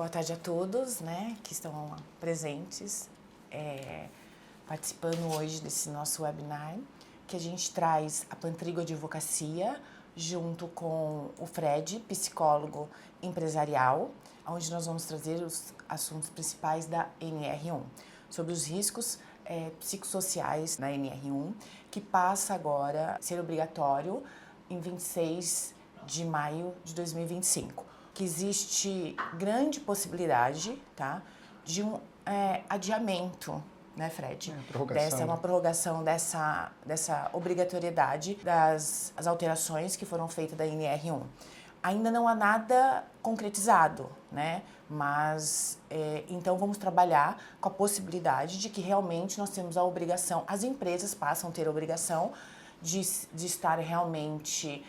Boa tarde a todos, né, que estão presentes, participando hoje desse nosso webinar, que a gente traz a Pantrigo Advocacia, junto com o Fred, psicólogo empresarial, onde nós vamos trazer os assuntos principais da NR1, sobre os riscos psicossociais na NR1, que passa agora a ser obrigatório em 26 de maio de 2025. Que existe grande possibilidade, tá, de um adiamento, né, Fred? Uma prorrogação dessa obrigatoriedade das alterações que foram feitas da NR1. Ainda não há nada concretizado, né? Mas, então, vamos trabalhar com a possibilidade de que realmente nós temos a obrigação, as empresas passam a ter a obrigação de estar realmente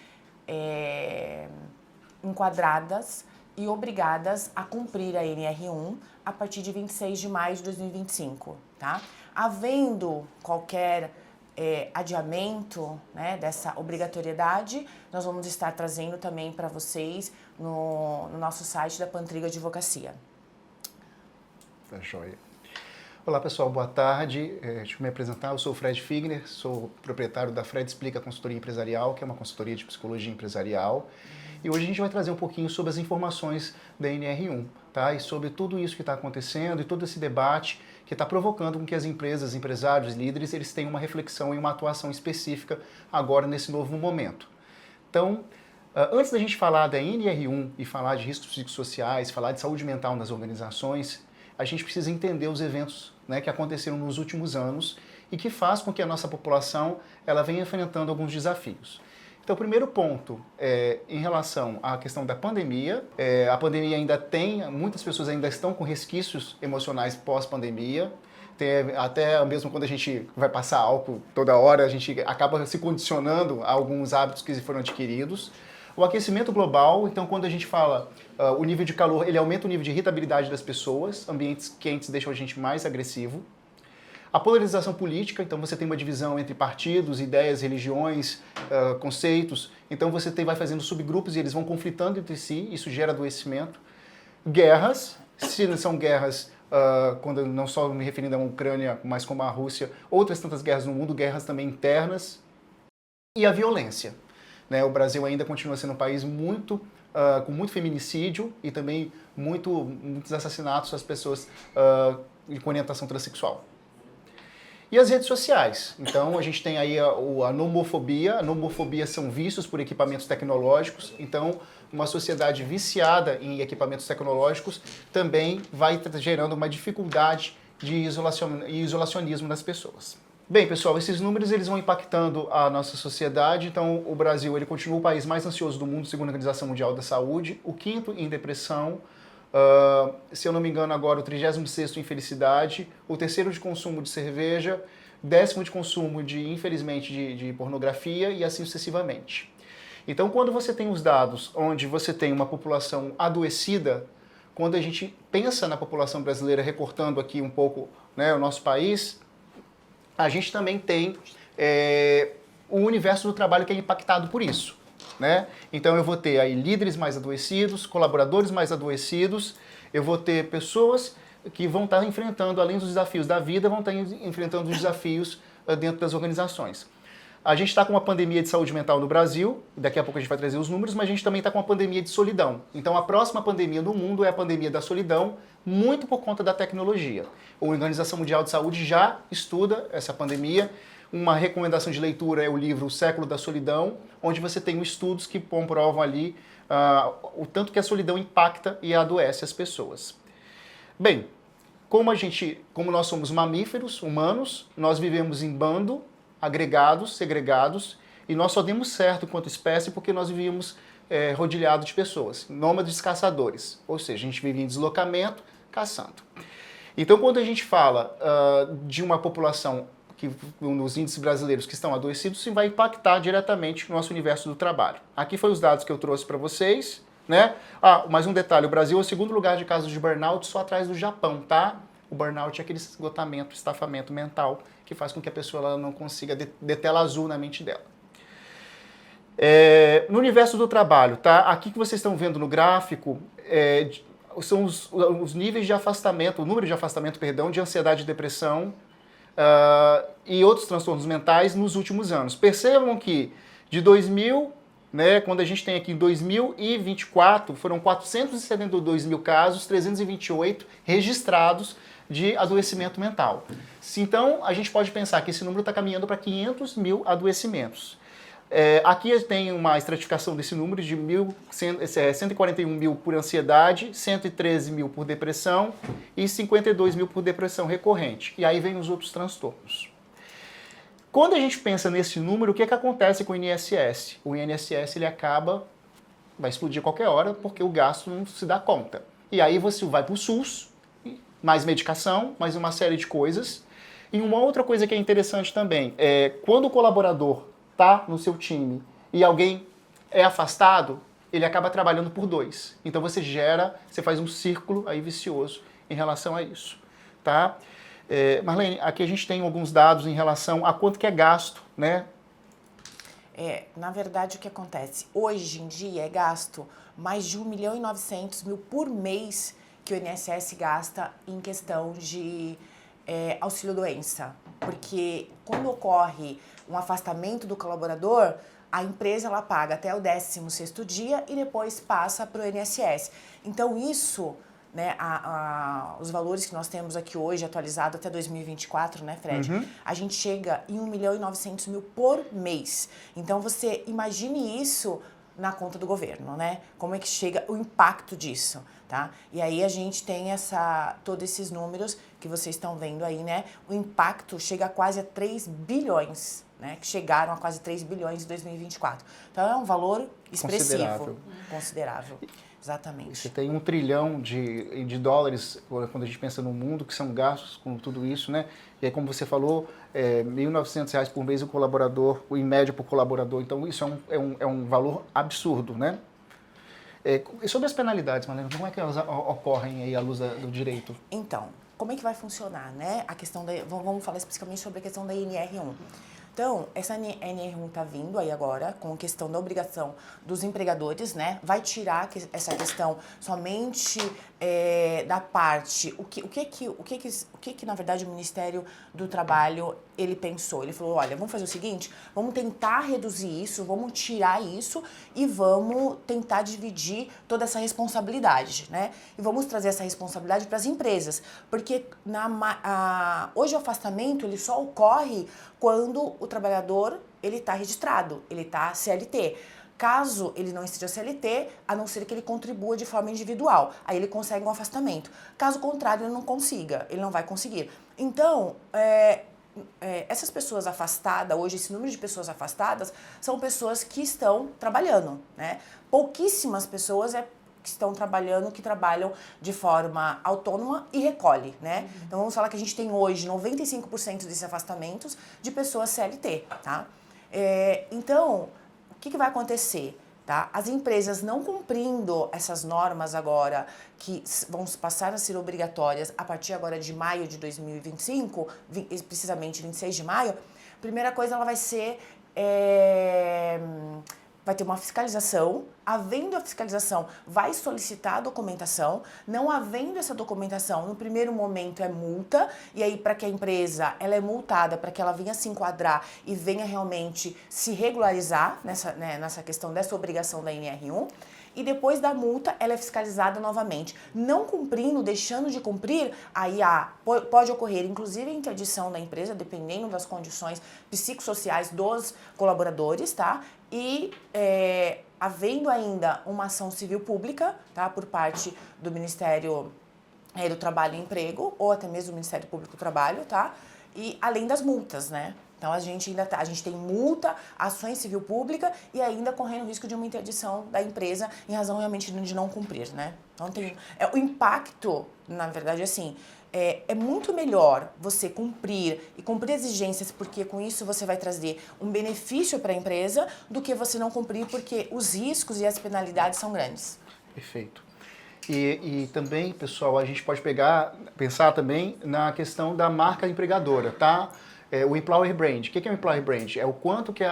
enquadradas e obrigadas a cumprir a NR1 a partir de 26 de maio de 2025, tá? Havendo qualquer adiamento, né, dessa obrigatoriedade, nós vamos estar trazendo também para vocês no nosso site da Pantrigo Advocacia. Tá joia. Olá pessoal, boa tarde. Deixa eu me apresentar, eu sou o Fred Figner, sou proprietário da Fred Explica Consultoria Empresarial, que é uma consultoria de psicologia empresarial. E hoje a gente vai trazer um pouquinho sobre as informações da NR1, tá? E sobre tudo isso que está acontecendo e todo esse debate que está provocando com que as empresas, empresários, líderes, eles tenham uma reflexão e uma atuação específica agora nesse novo momento. Então, antes da gente falar da NR1 e falar de riscos psicossociais, falar de saúde mental nas organizações, a gente precisa entender os eventos, né, que aconteceram nos últimos anos e que faz com que a nossa população ela venha enfrentando alguns desafios. Então, o primeiro ponto em relação à questão da pandemia. A pandemia ainda muitas pessoas ainda estão com resquícios emocionais pós-pandemia. Até mesmo quando a gente vai passar álcool toda hora, a gente acaba se condicionando a alguns hábitos que foram adquiridos. O aquecimento global, então quando a gente fala o nível de calor, ele aumenta o nível de irritabilidade das pessoas, ambientes quentes deixam a gente mais agressivo. A polarização política, então você tem uma divisão entre partidos, ideias, religiões, conceitos, então você vai fazendo subgrupos e eles vão conflitando entre si, isso gera adoecimento. Guerras, se não são guerras, quando não só me referindo à Ucrânia, mas como a Rússia, outras tantas guerras no mundo, guerras também internas. E a violência. Né? O Brasil ainda continua sendo um país com muito feminicídio e também muitos assassinatos às pessoas com orientação transexual. E as redes sociais. Então, a gente tem aí a nomofobia. A nomofobia são vícios por equipamentos tecnológicos. Então, uma sociedade viciada em equipamentos tecnológicos também vai gerando uma dificuldade de isolacionismo nas pessoas. Bem, pessoal, esses números eles vão impactando a nossa sociedade. Então, o Brasil ele continua o país mais ansioso do mundo, segundo a Organização Mundial da Saúde. O quinto em depressão. Se eu não me engano agora, o 36º em felicidade, o terceiro de consumo de cerveja, 10º de consumo infelizmente, de pornografia e assim sucessivamente. Então, quando você tem os dados onde você tem uma população adoecida, quando a gente pensa na população brasileira, recortando aqui um pouco, né, o nosso país, a gente também tem o universo do trabalho que é impactado por isso. Né? Então eu vou ter aí líderes mais adoecidos, colaboradores mais adoecidos, eu vou ter pessoas que vão estar enfrentando, além dos desafios da vida, vão estar enfrentando os desafios dentro das organizações. A gente está com uma pandemia de saúde mental no Brasil, daqui a pouco a gente vai trazer os números, mas a gente também está com uma pandemia de solidão. Então a próxima pandemia no mundo é a pandemia da solidão, muito por conta da tecnologia. A Organização Mundial de Saúde já estuda essa pandemia. Uma recomendação de leitura é o livro O Século da Solidão, onde você tem estudos que comprovam ali o tanto que a solidão impacta e adoece as pessoas. Bem, como nós somos mamíferos, humanos, nós vivemos em bando, agregados, segregados, e nós só demos certo enquanto espécie porque nós vivíamos rodilhados de pessoas, nômades caçadores, ou seja, a gente vivia em deslocamento, caçando. Então, quando a gente fala de uma população nos índices brasileiros que estão adoecidos, isso vai impactar diretamente no nosso universo do trabalho. Aqui foram os dados que eu trouxe para vocês, né? Mais um detalhe, o Brasil é o segundo lugar de casos de burnout, só atrás do Japão, tá? O burnout é aquele esgotamento, estafamento mental, que faz com que a pessoa ela não consiga ter tela azul na mente dela. No universo do trabalho, tá? Aqui que vocês estão vendo no gráfico, são os níveis de afastamento, o número de afastamento, perdão, de ansiedade e depressão e outros transtornos mentais nos últimos anos. Percebam que de 2000, né, quando a gente tem aqui 2024, foram 472 mil casos, 328 registrados de adoecimento mental. Então, a gente pode pensar que esse número está caminhando para 500 mil adoecimentos. Aqui tem uma estratificação desse número de 141 mil por ansiedade, 113 mil por depressão e 52 mil por depressão recorrente. E aí vem os outros transtornos. Quando a gente pensa nesse número, o que acontece com o INSS? O INSS ele vai explodir a qualquer hora porque o gasto não se dá conta. E aí você vai para o SUS, mais medicação, mais uma série de coisas. E uma outra coisa que é interessante também é quando o colaborador está no seu time e alguém é afastado, ele acaba trabalhando por dois. Então você faz um círculo aí vicioso em relação a isso, tá? Marlene, aqui a gente tem alguns dados em relação a quanto que é gasto, né? Na verdade, o que acontece? Hoje em dia é gasto mais de 1.900.000 por mês que o INSS gasta em questão de auxílio-doença. Porque quando ocorre um afastamento do colaborador, a empresa ela paga até o 16º dia e depois passa para o INSS. Então isso, né, os valores que nós temos aqui hoje, atualizado até 2024, né, Fred? Uhum. A gente chega em 1.900.000 por mês. Então você imagine isso na conta do governo, né? Como é que chega o impacto disso, tá? E aí a gente tem todos esses números que vocês estão vendo aí, né? O impacto chega a quase a 3 bilhões, né? Que chegaram a quase 3 bilhões em 2024. Então é um valor expressivo. Considerável. Exatamente. Você tem 1 trilhão de dólares, quando a gente pensa no mundo, que são gastos com tudo isso, né? E aí, como você falou, R$1.900 por mês o colaborador, em média por colaborador. Então, isso é um valor absurdo, né? E sobre as penalidades, Marlene, como é que elas ocorrem aí à luz do direito? Então, como é que vai funcionar, né? A questão vamos falar especificamente sobre a questão da NR1. Então, essa NR1 está vindo aí agora com a questão da obrigação dos empregadores, né? Vai tirar essa questão somente da parte... O que, na verdade, o Ministério do Trabalho, ele pensou? Ele falou, olha, vamos fazer o seguinte, vamos tentar reduzir isso, vamos tirar isso e vamos tentar dividir toda essa responsabilidade, né? E vamos trazer essa responsabilidade para as empresas, porque hoje o afastamento, ele só ocorre quando o trabalhador ele está registrado, ele está CLT. Caso ele não esteja CLT, a não ser que ele contribua de forma individual, aí ele consegue um afastamento. Caso contrário, ele não consiga, ele não vai conseguir. Então, essas pessoas afastadas, hoje esse número de pessoas afastadas, são pessoas que estão trabalhando, né? Pouquíssimas pessoas que trabalham de forma autônoma e recolhe, né? Uhum. Então vamos falar que a gente tem hoje 95% desses afastamentos de pessoas CLT, tá? Então, o que vai acontecer? Tá? As empresas não cumprindo essas normas agora, que vão passar a ser obrigatórias a partir agora de maio de 2025, precisamente 26 de maio, a primeira coisa ela vai ser... vai ter uma fiscalização, havendo a fiscalização, vai solicitar a documentação, não havendo essa documentação, no primeiro momento é multa, e aí para que a empresa ela é multada, para que ela venha se enquadrar e venha realmente se regularizar nessa questão dessa obrigação da NR1, e depois da multa ela é fiscalizada novamente. Não cumprindo, deixando de cumprir, aí pode ocorrer inclusive a interdição da empresa, dependendo das condições psicossociais dos colaboradores, tá? E havendo ainda uma ação civil pública, tá? Por parte do Ministério do Trabalho e Emprego, ou até mesmo do Ministério Público do Trabalho, tá? E além das multas, né? Então a gente tem multa, ações civil pública e ainda correndo o risco de uma interdição da empresa em razão realmente de não cumprir, né? Então o impacto, na verdade, assim, é muito melhor você cumprir exigências, porque com isso você vai trazer um benefício para a empresa, do que você não cumprir, porque os riscos e as penalidades são grandes. Perfeito. E também, pessoal, a gente pode pensar também na questão da marca empregadora, tá? O employer brand. O que é o employer brand? É o quanto que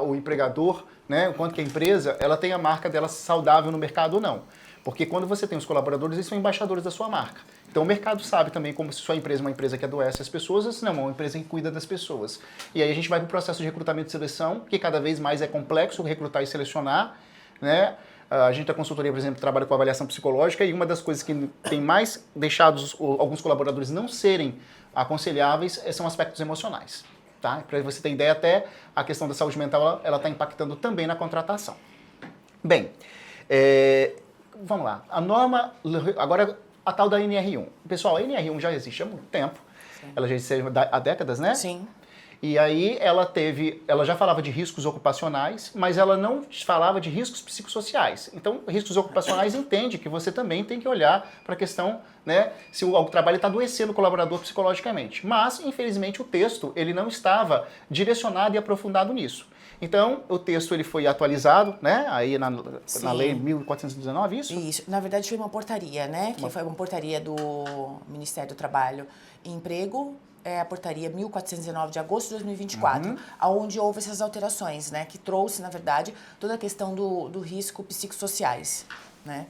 o empregador, né, o quanto que a empresa ela tem a marca dela saudável no mercado ou não. Porque quando você tem os colaboradores, eles são embaixadores da sua marca. Então o mercado sabe também como se sua empresa é uma empresa que adoece as pessoas, ou se não, é uma empresa que cuida das pessoas. E aí a gente vai para o processo de recrutamento e seleção, que cada vez mais é complexo recrutar e selecionar, né? A gente da consultoria, por exemplo, trabalha com avaliação psicológica e uma das coisas que tem mais deixado alguns colaboradores não serem aconselháveis são aspectos emocionais. Tá? Para você ter ideia, até a questão da saúde mental ela está impactando também na contratação. Bem, vamos lá. A norma, agora a tal da NR1. Pessoal, a NR1 já existe há muito tempo. Sim. Ela já existe há décadas, né? Sim. E aí ela já falava de riscos ocupacionais, mas ela não falava de riscos psicossociais. Então, riscos ocupacionais entende que você também tem que olhar para a questão, né, se o trabalho está adoecendo o colaborador psicologicamente. Mas, infelizmente, o texto ele não estava direcionado e aprofundado nisso. Então, o texto ele foi atualizado, né, aí na Lei 1419, isso? Isso. Na verdade, foi uma portaria, né, que foi uma portaria do Ministério do Trabalho e Emprego, a portaria 1419 de agosto de 2024, onde houve essas alterações, né, que trouxe, na verdade, toda a questão do risco psicossociais, né.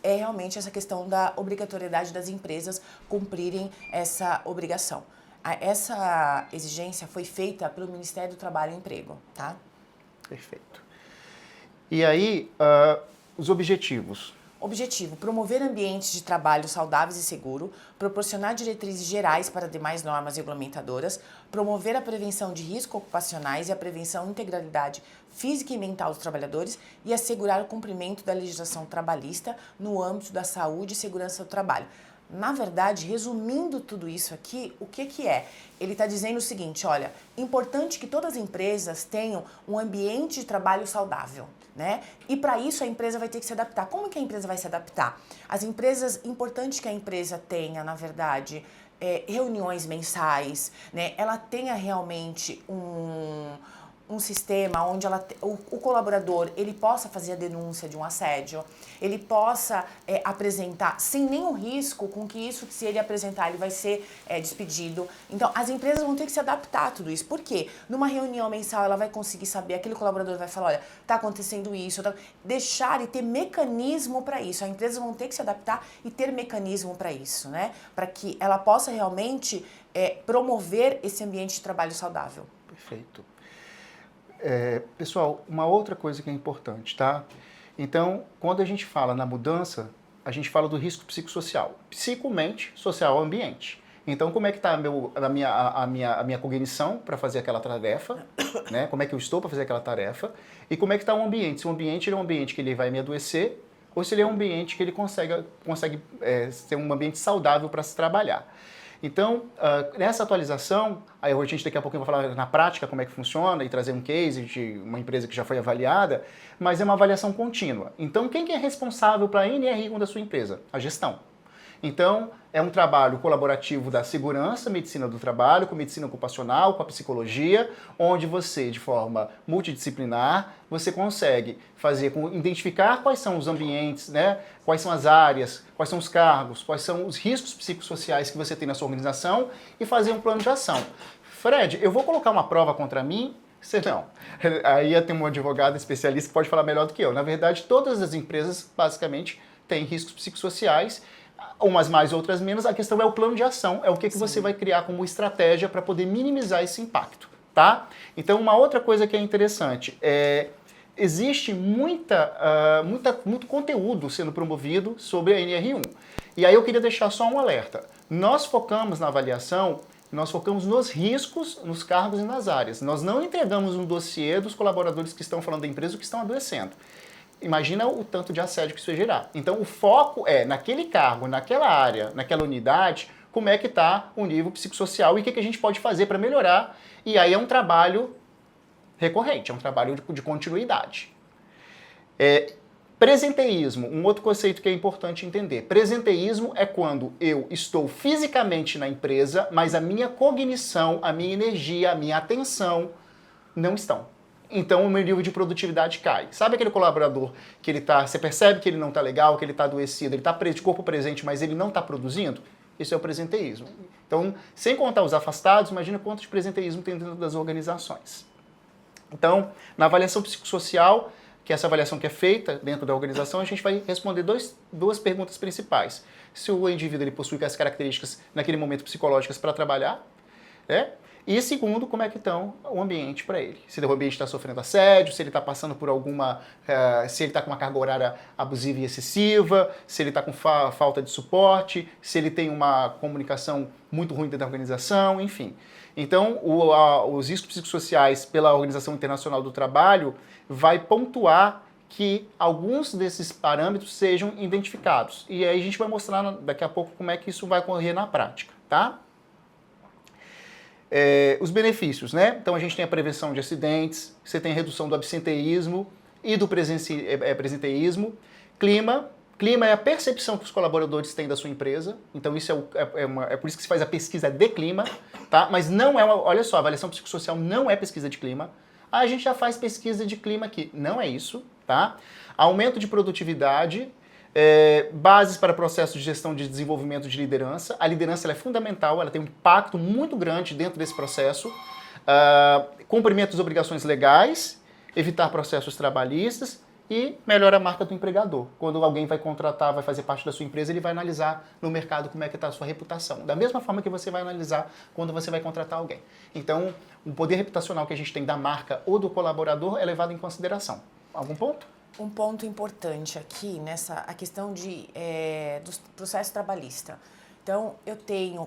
É realmente essa questão da obrigatoriedade das empresas cumprirem essa obrigação. Essa exigência foi feita pelo Ministério do Trabalho e Emprego, tá? Perfeito. E aí, os objetivos. Objetivo: promover ambientes de trabalho saudáveis e seguros, proporcionar diretrizes gerais para demais normas regulamentadoras, promover a prevenção de riscos ocupacionais e a prevenção e integralidade física e mental dos trabalhadores e assegurar o cumprimento da legislação trabalhista no âmbito da saúde e segurança do trabalho. Na verdade, resumindo tudo isso aqui, o que é? Ele está dizendo o seguinte, olha, importante que todas as empresas tenham um ambiente de trabalho saudável, né? E para isso a empresa vai ter que se adaptar. Como que a empresa vai se adaptar? As empresas, importante que a empresa tenha, na verdade, reuniões mensais, né? Ela tenha realmente um sistema onde o colaborador ele possa fazer a denúncia de um assédio, ele possa apresentar sem nenhum risco com que isso, se ele apresentar, ele vai ser despedido. Então, as empresas vão ter que se adaptar a tudo isso. Por quê? Numa reunião mensal, ela vai conseguir saber, aquele colaborador vai falar, olha, está acontecendo isso, deixar e ter mecanismo para isso. As empresas vão ter que se adaptar e ter mecanismo para isso, né? Para que ela possa realmente promover esse ambiente de trabalho saudável. Perfeito. Pessoal, uma outra coisa que é importante, tá? Então, quando a gente fala na mudança, a gente fala do risco psicossocial. Psico-mente, social ambiente. Então, como é que está a minha cognição para fazer aquela tarefa, né? Como é que eu estou para fazer aquela tarefa? E como é que está o ambiente? Se o ambiente ele é um ambiente que ele vai me adoecer, ou se ele é um ambiente que ele consegue ser um ambiente saudável para se trabalhar. Então, nessa atualização, aí a gente daqui a pouco vai falar na prática como é que funciona e trazer um case de uma empresa que já foi avaliada, mas é uma avaliação contínua. Então, quem que é responsável para a NR1 da sua empresa? A gestão. Então, é um trabalho colaborativo da segurança, medicina do trabalho, com medicina ocupacional, com a psicologia, onde você, de forma multidisciplinar, você consegue identificar quais são os ambientes, né? Quais são as áreas, quais são os cargos, quais são os riscos psicossociais que você tem na sua organização e fazer um plano de ação. Fred, eu vou colocar uma prova contra mim? Você não. Aí tem um advogado especialista que pode falar melhor do que eu. Na verdade, todas as empresas, basicamente, têm riscos psicossociais, umas mais, outras menos. A questão é o plano de ação, é o que você vai criar como estratégia para poder minimizar esse impacto, tá? Então, uma outra coisa que é interessante existe muito conteúdo sendo promovido sobre a NR1. E aí eu queria deixar só um alerta. Nós focamos na avaliação, nós focamos nos riscos, nos cargos e nas áreas. Nós não entregamos um dossiê dos colaboradores que estão falando da empresa ou que estão adoecendo. Imagina o tanto de assédio que isso vai gerar. Então, o foco é naquele cargo, naquela área, naquela unidade, como é que está o nível psicossocial e o que a gente pode fazer para melhorar. E aí é um trabalho recorrente, é um trabalho de continuidade. Presenteísmo, um outro conceito que é importante entender. Presenteísmo é quando eu estou fisicamente na empresa, mas a minha cognição, a minha energia, a minha atenção não estão. Então o meu nível de produtividade cai. Sabe aquele colaborador que você percebe que ele não está legal, que ele está adoecido, ele está de corpo presente, mas ele não está produzindo? Isso é o presenteísmo. Então, sem contar os afastados, imagina quanto de presenteísmo tem dentro das organizações. Então, na avaliação psicossocial, que essa avaliação que é feita dentro da organização, a gente vai responder duas perguntas principais. Se o indivíduo ele possui as características, naquele momento, psicológicas para trabalhar, né? E segundo, como é que estão o ambiente para ele. Se o ambiente está sofrendo assédio, se ele está passando por se ele está com uma carga horária abusiva e excessiva, se ele está com falta de suporte, se ele tem uma comunicação muito ruim dentro da organização, enfim. Então, os riscos psicossociais pela Organização Internacional do Trabalho vai pontuar que alguns desses parâmetros sejam identificados. E aí a gente vai mostrar daqui a pouco como é que isso vai ocorrer na prática, tá? Os benefícios, né? Então a gente tem a prevenção de acidentes, você tem a redução do absenteísmo e do presenteísmo. Clima é a percepção que os colaboradores têm da sua empresa, então isso é por isso que se faz a pesquisa de clima, tá? Mas não olha só, a avaliação psicossocial não é pesquisa de clima. A gente já faz pesquisa de clima aqui, não é isso, tá? Aumento de produtividade, bases para processos de gestão de desenvolvimento de liderança. A liderança ela é fundamental, ela tem um impacto muito grande dentro desse processo. Cumprimento das obrigações legais, evitar processos trabalhistas e melhora a marca do empregador. Quando alguém vai contratar, vai fazer parte da sua empresa, ele vai analisar no mercado como é que está a sua reputação. Da mesma forma que você vai analisar quando você vai contratar alguém. Então, o poder reputacional que a gente tem da marca ou do colaborador é levado em consideração. Algum ponto? Um ponto importante aqui, a questão do processo trabalhista. Então,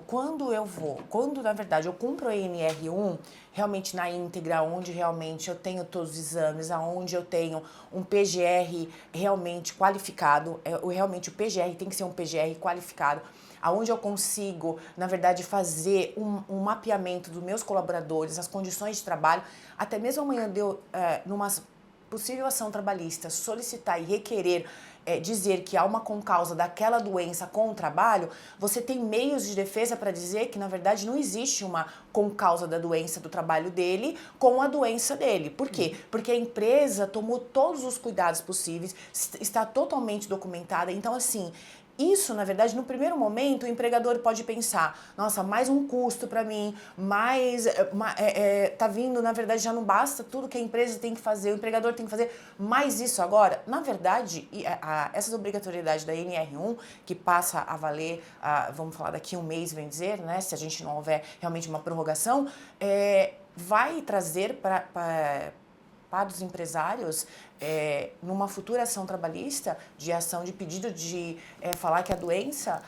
quando na verdade eu cumpro a NR1, realmente na íntegra, onde realmente eu tenho todos os exames, aonde eu tenho um PGR realmente qualificado, realmente o PGR tem que ser um PGR qualificado, aonde eu consigo, na verdade, fazer um mapeamento dos meus colaboradores, as condições de trabalho, até mesmo amanhã numa possível ação trabalhista, solicitar e requerer dizer que há uma concausa daquela doença com o trabalho, você tem meios de defesa para dizer que, na verdade, não existe uma concausa da doença do trabalho dele com a doença dele. Por quê? Porque a empresa tomou todos os cuidados possíveis, está totalmente documentada. Então, assim, isso, na verdade, no primeiro momento, o empregador pode pensar, nossa, mais um custo para mim, tá vindo, na verdade, já não basta tudo que a empresa tem que fazer, o empregador tem que fazer mais isso agora. Na verdade, essas obrigatoriedades da NR1, que passa a valer, vamos falar daqui um mês, vem dizer, né, se a gente não houver realmente uma prorrogação, vai trazer para os empresários, numa futura ação trabalhista, de ação de pedido de falar que a doença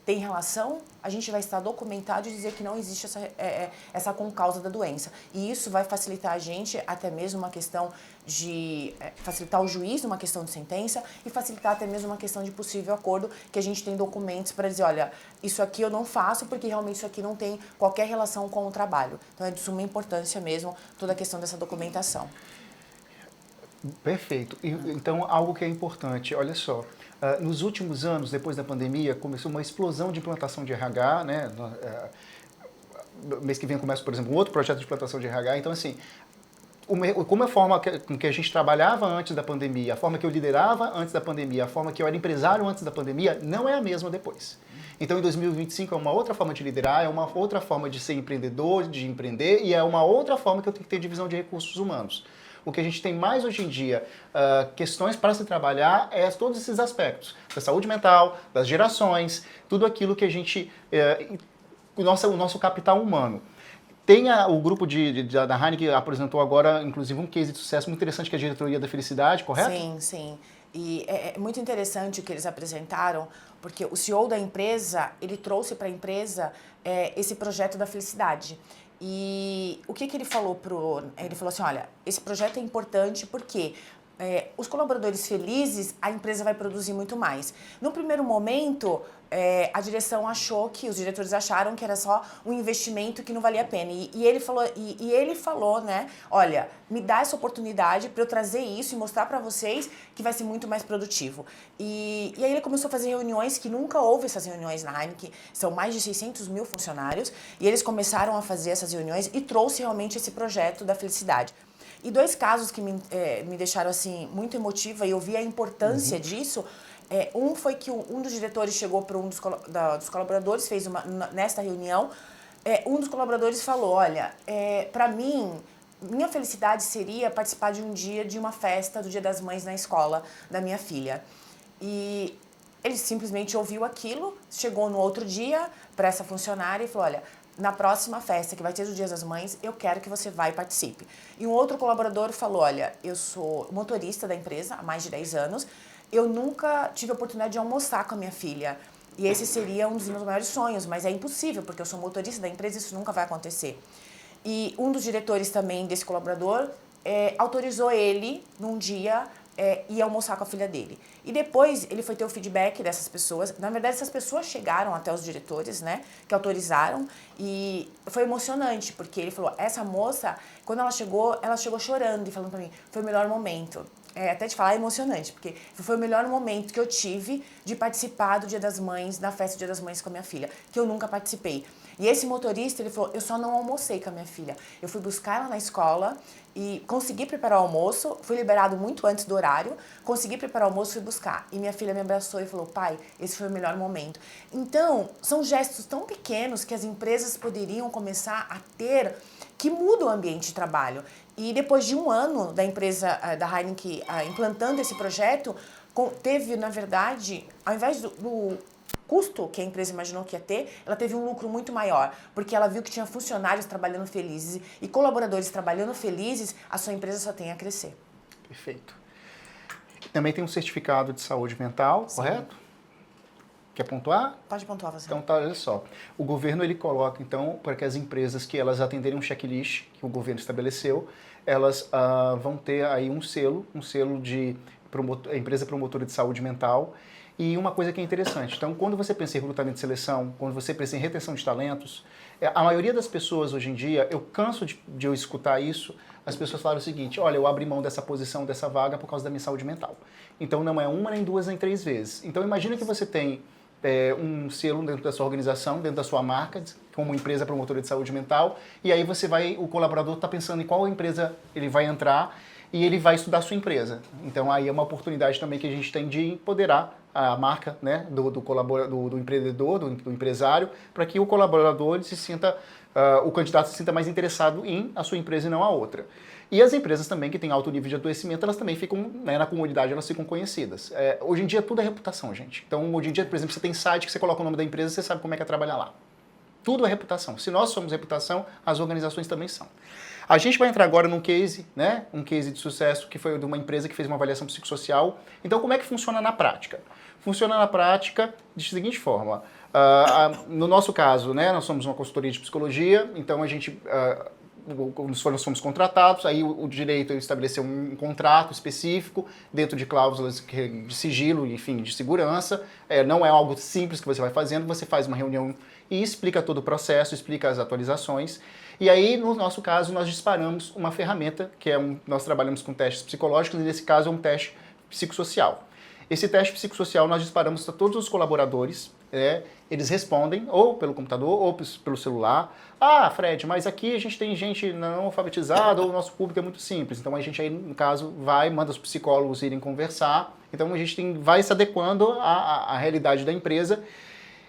tem relação, a gente vai estar documentado e dizer que não existe essa concausa da doença. E isso vai facilitar a gente até mesmo uma questão de facilitar o juiz numa questão de sentença e facilitar até mesmo uma questão de possível acordo, que a gente tem documentos para dizer, olha, isso aqui eu não faço porque realmente isso aqui não tem qualquer relação com o trabalho. Então é de suma importância mesmo toda a questão dessa documentação. Perfeito. Então, algo que é importante, olha só, nos últimos anos, depois da pandemia, começou uma explosão de implantação de RH, né? Mês que vem começa, por exemplo, um outro projeto de implantação de RH. Então, assim, como a forma com que a gente trabalhava antes da pandemia, a forma que eu liderava antes da pandemia, a forma que eu era empresário antes da pandemia, não é a mesma depois. Então, em 2025 é uma outra forma de liderar, é uma outra forma de ser empreendedor, de empreender, e é uma outra forma que eu tenho que ter divisão de recursos humanos. O que a gente tem mais hoje em dia, questões para se trabalhar, é todos esses aspectos. Da saúde mental, das gerações, tudo aquilo que a gente... o nosso capital humano. Tem o grupo da Heineken que apresentou agora, inclusive, um case de sucesso muito interessante, que é a diretoria da felicidade, correto? Sim, sim. E é muito interessante o que eles apresentaram, porque o CEO da empresa, ele trouxe para a empresa esse projeto da felicidade. E o que ele falou ele falou assim, olha, esse projeto é importante porque os colaboradores felizes, a empresa vai produzir muito mais. No primeiro momento, a direção os diretores acharam que era só um investimento que não valia a pena. E ele falou, né, olha, me dá essa oportunidade para eu trazer isso e mostrar para vocês que vai ser muito mais produtivo. E aí ele começou a fazer reuniões que nunca houve essas reuniões na Heineken, são mais de 600 mil funcionários, e eles começaram a fazer essas reuniões e trouxe realmente esse projeto da felicidade. E dois casos que me deixaram assim muito emotiva e eu vi a importância disso. Um foi que um dos diretores chegou para um dos colaboradores, nesta reunião, um dos colaboradores falou, olha, para mim, minha felicidade seria participar de um dia de uma festa do Dia das Mães na escola da minha filha. E ele simplesmente ouviu aquilo, chegou no outro dia para essa funcionária e falou, olha, na próxima festa que vai ter do Dia das Mães, eu quero que você vá e participe. E um outro colaborador falou, olha, eu sou motorista da empresa há mais de 10 anos, eu nunca tive a oportunidade de almoçar com a minha filha. E esse seria um dos meus maiores sonhos, mas é impossível, porque eu sou motorista da empresa e isso nunca vai acontecer. E um dos diretores também desse colaborador autorizou ele, num dia, ir almoçar com a filha dele. E depois ele foi ter o feedback dessas pessoas. Na verdade, essas pessoas chegaram até os diretores, né, que autorizaram. E foi emocionante, porque ele falou, essa moça, quando ela chegou chorando e falando pra mim, foi o melhor momento. Até de falar é emocionante, porque foi o melhor momento que eu tive de participar do Dia das Mães, da festa do Dia das Mães com a minha filha, que eu nunca participei. E esse motorista, ele falou, eu só não almocei com a minha filha. Eu fui buscar ela na escola e consegui preparar o almoço, fui liberado muito antes do horário, consegui preparar o almoço e fui buscar. E minha filha me abraçou e falou, pai, esse foi o melhor momento. Então, são gestos tão pequenos que as empresas poderiam começar a ter, que muda o ambiente de trabalho. E depois de um ano da empresa, da Heineken, implantando esse projeto, teve, na verdade, ao invés do custo que a empresa imaginou que ia ter, ela teve um lucro muito maior, porque ela viu que tinha funcionários trabalhando felizes e colaboradores trabalhando felizes, a sua empresa só tem a crescer. Perfeito. Também tem um certificado de saúde mental, Sim. Correto? Quer pontuar? Pode pontuar você. Então, tá, olha só. O governo, ele coloca, então, para que as empresas que elas atenderem um checklist que o governo estabeleceu, elas vão ter aí um selo de empresa promotora de saúde mental. E uma coisa que é interessante, então, quando você pensa em recrutamento de seleção, quando você pensa em retenção de talentos, a maioria das pessoas hoje em dia, eu canso de eu escutar isso, as pessoas falam o seguinte, olha, eu abri mão dessa posição, dessa vaga por causa da minha saúde mental. Então, não é uma, nem duas, nem três vezes. Então, imagina que você tem um selo dentro da sua organização, dentro da sua marca, como empresa promotora de saúde mental, e aí o colaborador está pensando em qual empresa ele vai entrar e ele vai estudar a sua empresa. Então aí é uma oportunidade também que a gente tem de empoderar a marca, né, do empreendedor, do empresário, para que o colaborador ele se sinta, o candidato se sinta mais interessado em a sua empresa e não a outra. E as empresas também que têm alto nível de adoecimento, elas também ficam, né, na comunidade, elas ficam conhecidas. Hoje em dia tudo é reputação, gente. Então hoje em dia, por exemplo, você tem site que você coloca o nome da empresa, você sabe como é que é trabalhar lá. Tudo é reputação. Se nós somos reputação, as organizações também são. A gente vai entrar agora num case, né? Um case de sucesso que foi de uma empresa que fez uma avaliação psicossocial. Então, como é que funciona na prática? Funciona na prática da seguinte forma. No nosso caso, né? Nós somos uma consultoria de psicologia, então a gente... nós fomos contratados, aí o direito estabeleceu um contrato específico dentro de cláusulas de sigilo, enfim, de segurança. Não é algo simples que você vai fazendo, você faz uma reunião e explica todo o processo, explica as atualizações. E aí, no nosso caso, nós disparamos uma ferramenta, que nós trabalhamos com testes psicológicos, e nesse caso é um teste psicossocial. Esse teste psicossocial nós disparamos para todos os colaboradores, eles respondem ou pelo computador ou pelo celular. Ah, Fred, mas aqui a gente tem gente não alfabetizada ou o nosso público é muito simples. Então a gente aí, no caso, manda os psicólogos irem conversar. Então a gente vai se adequando à realidade da empresa.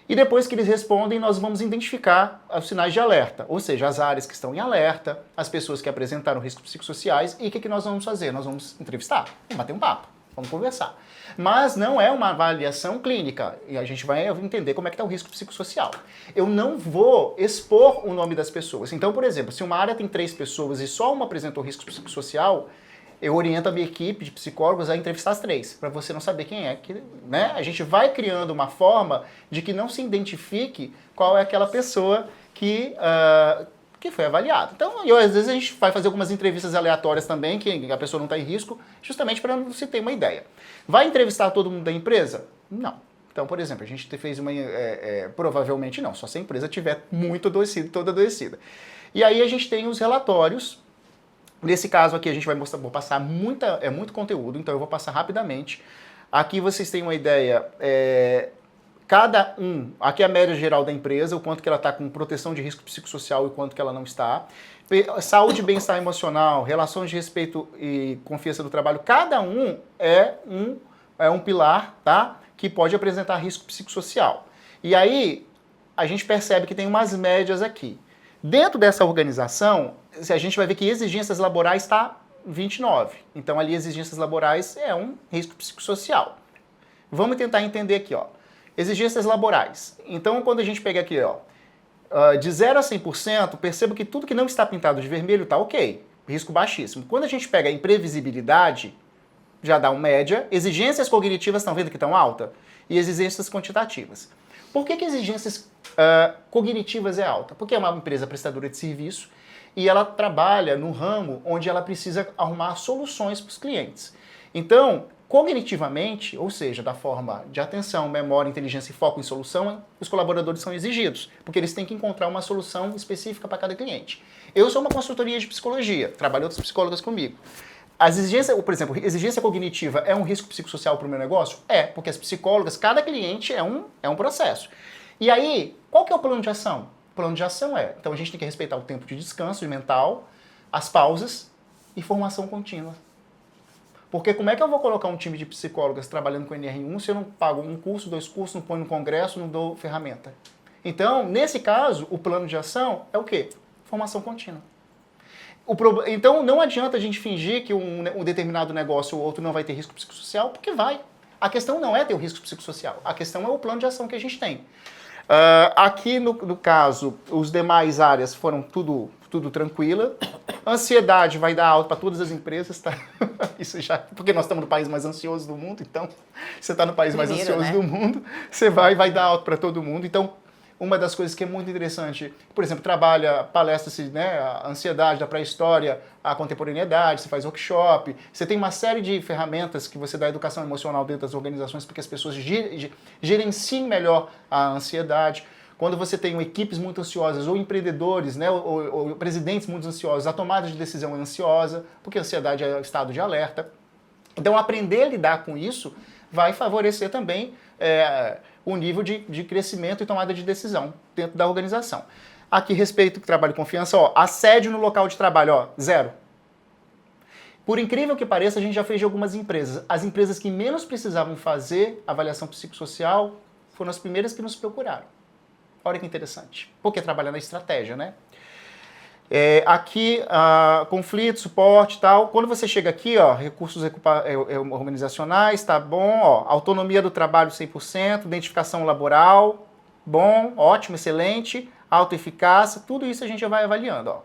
E depois que eles respondem, nós vamos identificar os sinais de alerta, ou seja, as áreas que estão em alerta, as pessoas que apresentaram riscos psicossociais, e o que nós vamos fazer? Nós vamos entrevistar, bater um papo, vamos conversar. Mas não é uma avaliação clínica, e a gente vai entender como é que está o risco psicossocial. Eu não vou expor o nome das pessoas. Então, por exemplo, se uma área tem 3 pessoas e só uma apresentou risco psicossocial, eu oriento a minha equipe de psicólogos a entrevistar as 3, para você não saber quem é. Né? A gente vai criando uma forma de que não se identifique qual é aquela pessoa que foi avaliada. Então, às vezes a gente vai fazer algumas entrevistas aleatórias também, que a pessoa não está em risco, justamente para se ter uma ideia. Vai entrevistar todo mundo da empresa? Não. Então, por exemplo, a gente fez provavelmente não, só se a empresa estiver muito adoecida, toda adoecida. E aí a gente tem os relatórios. Nesse caso aqui a gente vou passar muito conteúdo, então eu vou passar rapidamente. Aqui vocês têm uma ideia, aqui é a média geral da empresa, o quanto que ela está com proteção de risco psicossocial e o quanto que ela não está. Saúde e bem-estar emocional, relações de respeito e confiança do trabalho, cada um é um pilar, tá? Que pode apresentar risco psicossocial. E aí a gente percebe que tem umas médias aqui. Dentro dessa organização, a gente vai ver que exigências laborais está 29. Então, ali, exigências laborais é um risco psicossocial. Vamos tentar entender aqui, ó. Exigências laborais. Então, quando a gente pega aqui, ó, de 0 a 100%, perceba que tudo que não está pintado de vermelho está ok. Risco baixíssimo. Quando a gente pega a imprevisibilidade, já dá uma média. Exigências cognitivas, estão vendo que estão alta? E exigências quantitativas. Por que exigências cognitivas é alta? Porque é uma empresa prestadora de serviço e ela trabalha no ramo onde ela precisa arrumar soluções para os clientes. Então, cognitivamente, ou seja, da forma de atenção, memória, inteligência e foco em solução, os colaboradores são exigidos, porque eles têm que encontrar uma solução específica para cada cliente. Eu sou uma consultoria de psicologia, trabalho outras psicólogas comigo. As exigências, por exemplo, exigência cognitiva é um risco psicossocial para o meu negócio? É, porque as psicólogas, cada cliente é um processo. E aí, qual que é o plano de ação? O plano de ação então a gente tem que respeitar o tempo de descanso mental, as pausas e formação contínua. Porque como é que eu vou colocar um time de psicólogas trabalhando com NR1 se eu não pago um curso, 2 cursos, não ponho no congresso, não dou ferramenta? Então, nesse caso, o plano de ação é o quê? Formação contínua. Então, não adianta a gente fingir que um determinado negócio ou outro não vai ter risco psicossocial, porque vai. A questão não é ter o risco psicossocial, a questão é o plano de ação que a gente tem. Aqui, no caso, os demais áreas foram tudo tranquila. Ansiedade vai dar alta para todas as empresas, tá? Isso já, porque nós estamos no país mais ansioso do mundo, então, você está no país mais ansioso do mundo, você vai dar alta para todo mundo. Então, uma das coisas que é muito interessante, por exemplo, trabalha palestras, né, a ansiedade da pré-história, a contemporaneidade, você faz workshop, você tem uma série de ferramentas que você dá educação emocional dentro das organizações para que as pessoas gerenciem melhor a ansiedade. Quando você tem equipes muito ansiosas, ou empreendedores, né, ou presidentes muito ansiosos, a tomada de decisão é ansiosa, porque a ansiedade é estado de alerta. Então, aprender a lidar com isso vai favorecer também o nível de crescimento e tomada de decisão dentro da organização. Aqui, respeito ao trabalho e confiança, ó, assédio no local de trabalho, ó, 0. Por incrível que pareça, a gente já fez de algumas empresas. As empresas que menos precisavam fazer avaliação psicossocial foram as primeiras que nos procuraram. Olha que interessante. Porque trabalha na estratégia, né? Aqui, conflito, suporte e tal. Quando você chega aqui, ó, recursos organizacionais, tá bom, ó, autonomia do trabalho 100%, identificação laboral, bom, ótimo, excelente, autoeficácia, tudo isso a gente já vai avaliando,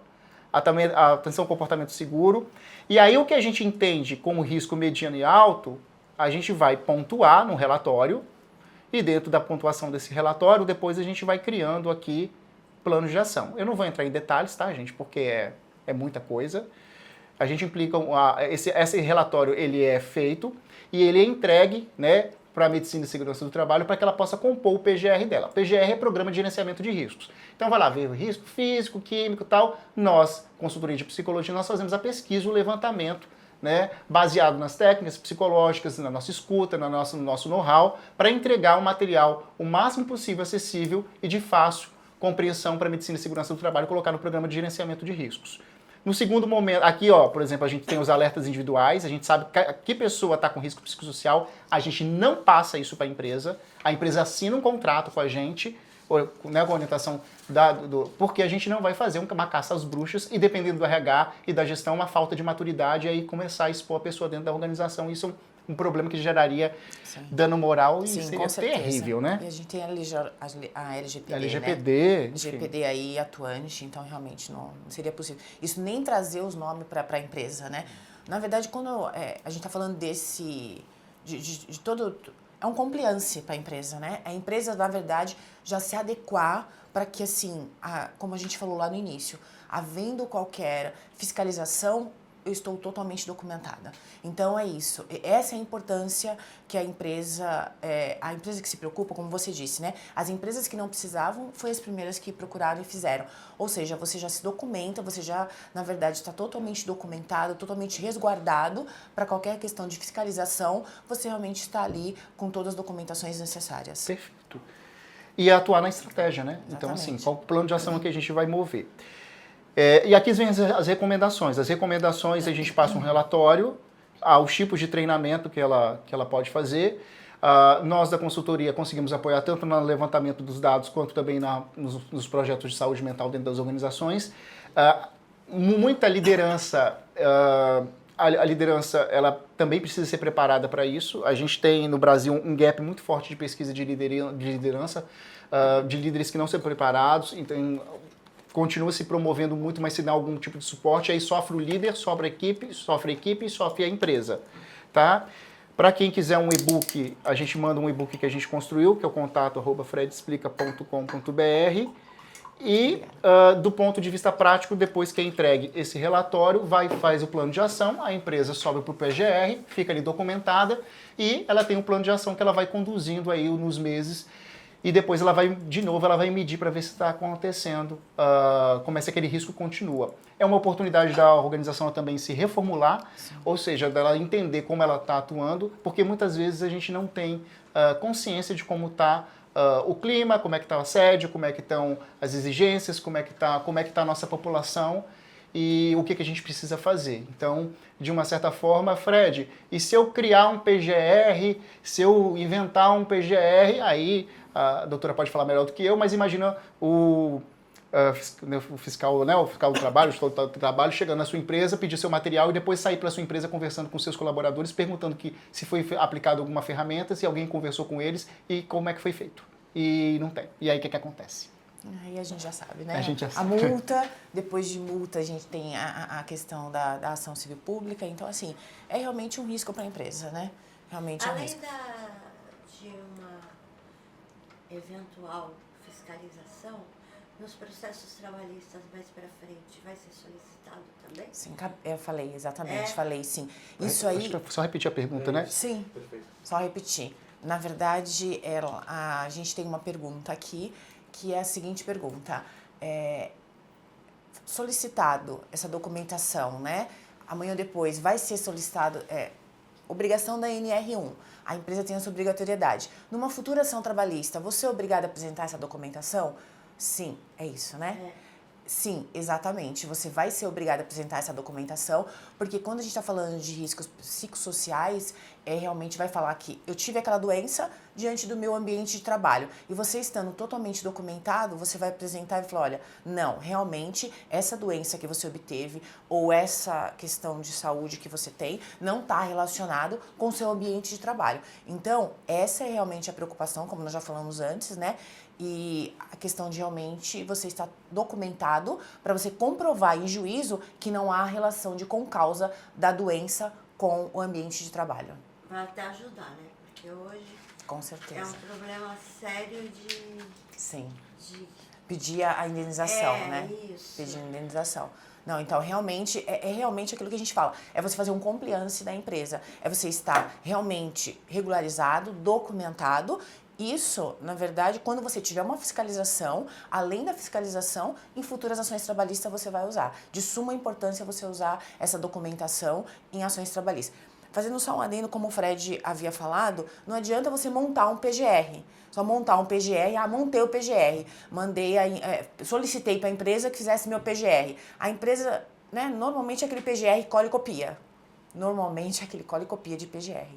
ó. Também a atenção ao comportamento seguro. E aí o que a gente entende como risco mediano e alto, a gente vai pontuar no relatório, e dentro da pontuação desse relatório, depois a gente vai criando aqui planos de ação. Eu não vou entrar em detalhes, tá, gente? Porque é muita coisa. A gente implica... Esse relatório, ele é feito e ele é entregue, né, para a Medicina e Segurança do Trabalho para que ela possa compor o PGR dela. PGR é Programa de Gerenciamento de Riscos. Então vai lá, ver o risco físico, químico e tal. Nós, consultoria de psicologia, nós fazemos a pesquisa, o levantamento, né, baseado nas técnicas psicológicas, na nossa escuta, no nosso know-how, para entregar um material o máximo possível acessível e de fácil compreensão para a medicina e segurança do trabalho, colocar no programa de gerenciamento de riscos. No segundo momento, aqui, ó, por exemplo, a gente tem os alertas individuais, a gente sabe que pessoa está com risco psicossocial, a gente não passa isso para a empresa assina um contrato com a gente, né, com a orientação porque a gente não vai fazer uma caça às bruxas e, dependendo do RH e da gestão, uma falta de maturidade e aí começar a expor a pessoa dentro da organização. Isso é um problema que geraria dano moral e seria terrível, né? E a gente tem a LGPD, LGPD, né? LGPD aí atuante, então realmente não seria possível. Isso nem trazer os nomes para a empresa, né? Na verdade, quando a gente está falando de todo... É um compliance para a empresa, né? A empresa, na verdade, já se adequar para que, assim, como a gente falou lá no início, havendo qualquer fiscalização, eu estou totalmente documentada. Então, é isso. Essa é a importância que a empresa que se preocupa, como você disse, né? As empresas que não precisavam, foi as primeiras que procuraram e fizeram. Ou seja, você já se documenta, você já, na verdade, está totalmente documentado, totalmente resguardado para qualquer questão de fiscalização, você realmente está ali com todas as documentações necessárias. Perfeito. E atuar na estratégia, né? Exatamente. Então, assim, qual o plano de ação que a gente vai mover? E aqui vem as recomendações. As recomendações, a gente passa um relatório, os tipos de treinamento que ela pode fazer, Nós da consultoria conseguimos apoiar tanto no levantamento dos dados quanto também nos projetos de saúde mental dentro das organizações. Muita liderança, a liderança ela também precisa ser preparada para isso. A gente tem no Brasil um gap muito forte de pesquisa de liderança, de líderes que não são preparados, então continua se promovendo muito, mas se dá algum tipo de suporte, aí sofre o líder, sofre a equipe e sofre a empresa, tá? Para quem quiser um e-book, a gente manda um e-book que a gente construiu, que é o contato@fredexplica.com.br. E do ponto de vista prático, depois que é entregue esse relatório, faz o plano de ação, a empresa sobe para o PGR, fica ali documentada e ela tem um plano de ação que ela vai conduzindo aí nos meses e depois ela vai medir para ver se está acontecendo, como é que aquele risco continua. É uma oportunidade da organização também se reformular, ou seja, dela entender como ela está atuando, porque muitas vezes a gente não tem consciência de como está o clima, como é que está o assédio, como é que estão as exigências, como é que está a nossa população e o que a gente precisa fazer. Então, de uma certa forma, Fred, e se eu criar um PGR, se eu inventar um PGR, aí a doutora pode falar melhor do que eu, mas imagina o fiscal, né, o fiscal do trabalho, o gestor do trabalho, chegando na sua empresa, pedir seu material e depois sair para sua empresa conversando com seus colaboradores, perguntando se foi aplicado alguma ferramenta, se alguém conversou com eles e como é que foi feito. E não tem. E aí o que acontece? Aí a gente já sabe, né? A gente já sabe. A multa, depois de multa a gente tem a questão da ação civil pública, então assim, é realmente um risco para a empresa, né? Realmente é um risco. De uma eventual fiscalização, nos processos trabalhistas mais para frente, vai ser solicitado também? Sim, eu falei, exatamente, falei sim. Isso aí... Só repetir a pergunta, né? Sim, só repetir. Na verdade, a gente tem uma pergunta aqui, que é a seguinte pergunta. Solicitado essa documentação, né? Amanhã ou depois vai ser solicitado... obrigação da NR1. A empresa tem essa obrigatoriedade. Numa futura ação trabalhista, você é obrigado a apresentar essa documentação? Sim, é isso, né? Sim, exatamente. Você vai ser obrigado a apresentar essa documentação, porque quando a gente está falando de riscos psicossociais, realmente vai falar que eu tive aquela doença diante do meu ambiente de trabalho. E você estando totalmente documentado, você vai apresentar e falar, olha, não, realmente essa doença que você obteve ou essa questão de saúde que você tem não está relacionado com o seu ambiente de trabalho. Então, essa é realmente a preocupação, como nós já falamos antes, né? E a questão de realmente você estar documentado para você comprovar em juízo que não há relação de concausa da doença com o ambiente de trabalho. Vai até ajudar, né? Porque hoje com certeza. É um problema sério de... Sim. Pedir a indenização, né? Isso. Pedir a indenização. Não, então realmente é realmente aquilo que a gente fala. É você fazer um compliance da empresa. É você estar realmente regularizado, documentado. Isso, na verdade, quando você tiver uma fiscalização, além da fiscalização, em futuras ações trabalhistas você vai usar. De suma importância você usar essa documentação em ações trabalhistas. Fazendo só um adendo, como o Fred havia falado, não adianta você montar um PGR. Só montar um PGR, montei o PGR, solicitei para a empresa que fizesse meu PGR. A empresa, né, normalmente aquele PGR colhe e copia. Normalmente aquele colhe e copia de PGR.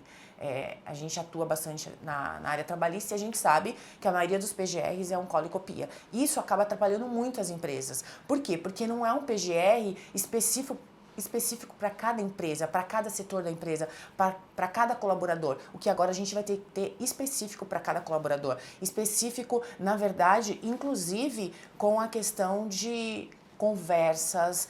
A gente atua bastante na área trabalhista e a gente sabe que a maioria dos PGRs é um cola e copia. Isso acaba atrapalhando muito as empresas. Por quê? Porque não é um PGR específico para cada empresa, para cada setor da empresa, para cada colaborador. O que agora a gente vai ter que ter específico para cada colaborador. Específico, na verdade, inclusive com a questão de conversas,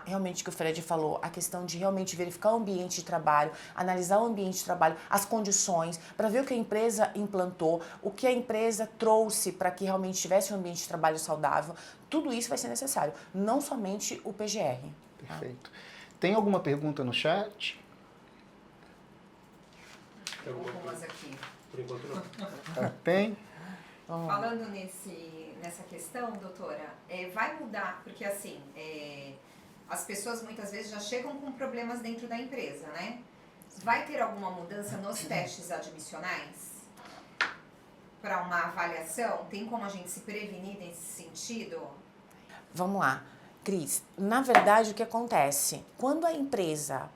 realmente que o Fred falou, a questão de realmente verificar o ambiente de trabalho, analisar o ambiente de trabalho, as condições, para ver o que a empresa implantou, o que a empresa trouxe para que realmente tivesse um ambiente de trabalho saudável. Tudo isso vai ser necessário, não somente o PGR. Perfeito. Tem alguma pergunta no chat? Tem algumas aqui. Por enquanto não. Tem? Falando nessa questão, doutora, vai mudar, porque assim, as pessoas muitas vezes já chegam com problemas dentro da empresa, né? Vai ter alguma mudança nos testes admissionais? Para uma avaliação? Tem como a gente se prevenir nesse sentido? Vamos lá. Cris, na verdade o que acontece? Quando a empresa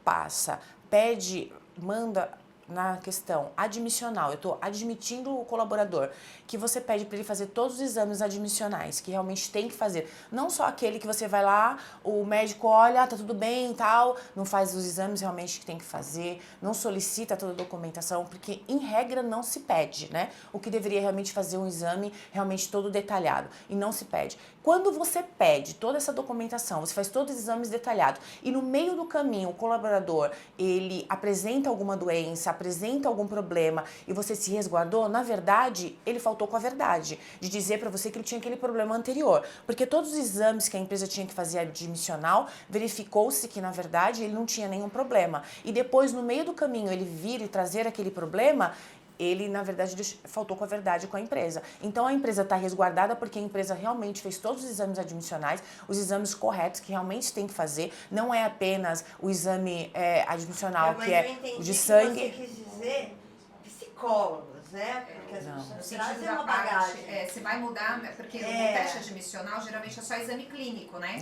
manda na questão admissional, eu estou admitindo o colaborador, que você pede para ele fazer todos os exames admissionais, que realmente tem que fazer. Não só aquele que você vai lá, o médico olha, tá tudo bem e tal, não faz os exames realmente que tem que fazer, não solicita toda a documentação, porque em regra não se pede, né? O que deveria realmente fazer um exame realmente todo detalhado, e não se pede. Quando você pede toda essa documentação, você faz todos os exames detalhados, e no meio do caminho o colaborador, ele apresenta alguma doença, apresenta algum problema, e você se resguardou, na verdade, ele faltou com a verdade, de dizer para você que ele tinha aquele problema anterior, porque todos os exames que a empresa tinha que fazer admissional, verificou-se que, na verdade, ele não tinha nenhum problema. E depois, no meio do caminho, ele vir e trazer aquele problema, ele, na verdade, faltou com a verdade com a empresa. Então, a empresa está resguardada porque a empresa realmente fez todos os exames admissionais, os exames corretos que realmente tem que fazer. Não é apenas o exame admissional, que é o de sangue. Você quis dizer psicólogos, né? Porque as No pessoas sentido trazem da uma parte, bagagem. você vai mudar, né, porque no teste admissional geralmente é só exame clínico, né?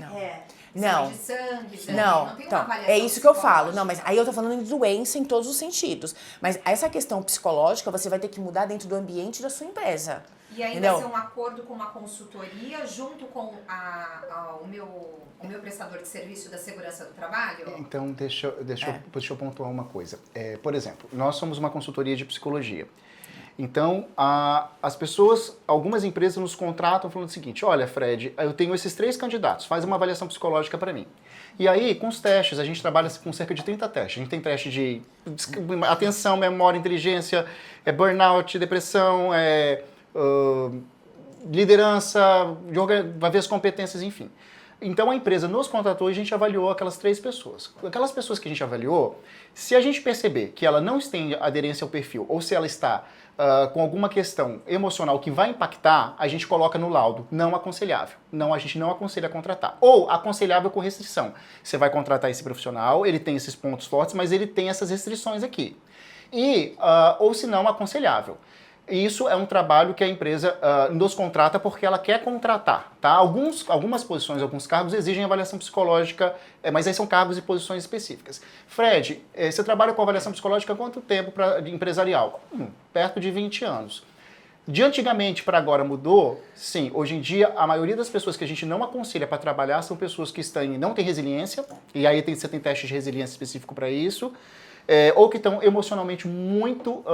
Não. Exame de sangue, exame, Não, tem uma então, avaliação é isso que eu falo. psicológica. Não, mas aí eu tô falando de doença em todos os sentidos. Mas essa questão psicológica você vai ter que mudar dentro do ambiente da sua empresa. E aí entendeu? vai ser um acordo com uma consultoria junto com o meu prestador de serviço da segurança do trabalho? Então, deixa eu pontuar uma coisa. Por exemplo, nós somos uma consultoria de psicologia. Então, as pessoas, algumas empresas nos contratam falando o seguinte, olha, Fred, eu tenho esses 3 candidatos, faz uma avaliação psicológica para mim. E aí, com os testes, a gente trabalha com cerca de 30 testes. A gente tem teste de atenção, memória, inteligência, burnout, depressão, liderança, vai ver as competências, enfim. Então, a empresa nos contratou e a gente avaliou aquelas 3 pessoas. Aquelas pessoas que a gente avaliou, se a gente perceber que ela não tem aderência ao perfil ou se ela está com alguma questão emocional que vai impactar, a gente coloca no laudo não aconselhável. Não, a gente não aconselha contratar. Ou aconselhável com restrição. Você vai contratar esse profissional, ele tem esses pontos fortes, mas ele tem essas restrições aqui. Ou se não, aconselhável. Isso é um trabalho que a empresa nos contrata porque ela quer contratar, tá? Algumas posições, alguns cargos exigem avaliação psicológica, mas aí são cargos e posições específicas. Fred, você trabalha com avaliação psicológica há quanto tempo de empresarial? Perto de 20 anos. De antigamente para agora mudou? Sim. Hoje em dia, a maioria das pessoas que a gente não aconselha para trabalhar são pessoas que não têm resiliência, e aí você tem teste de resiliência específico para isso, ou que estão emocionalmente muito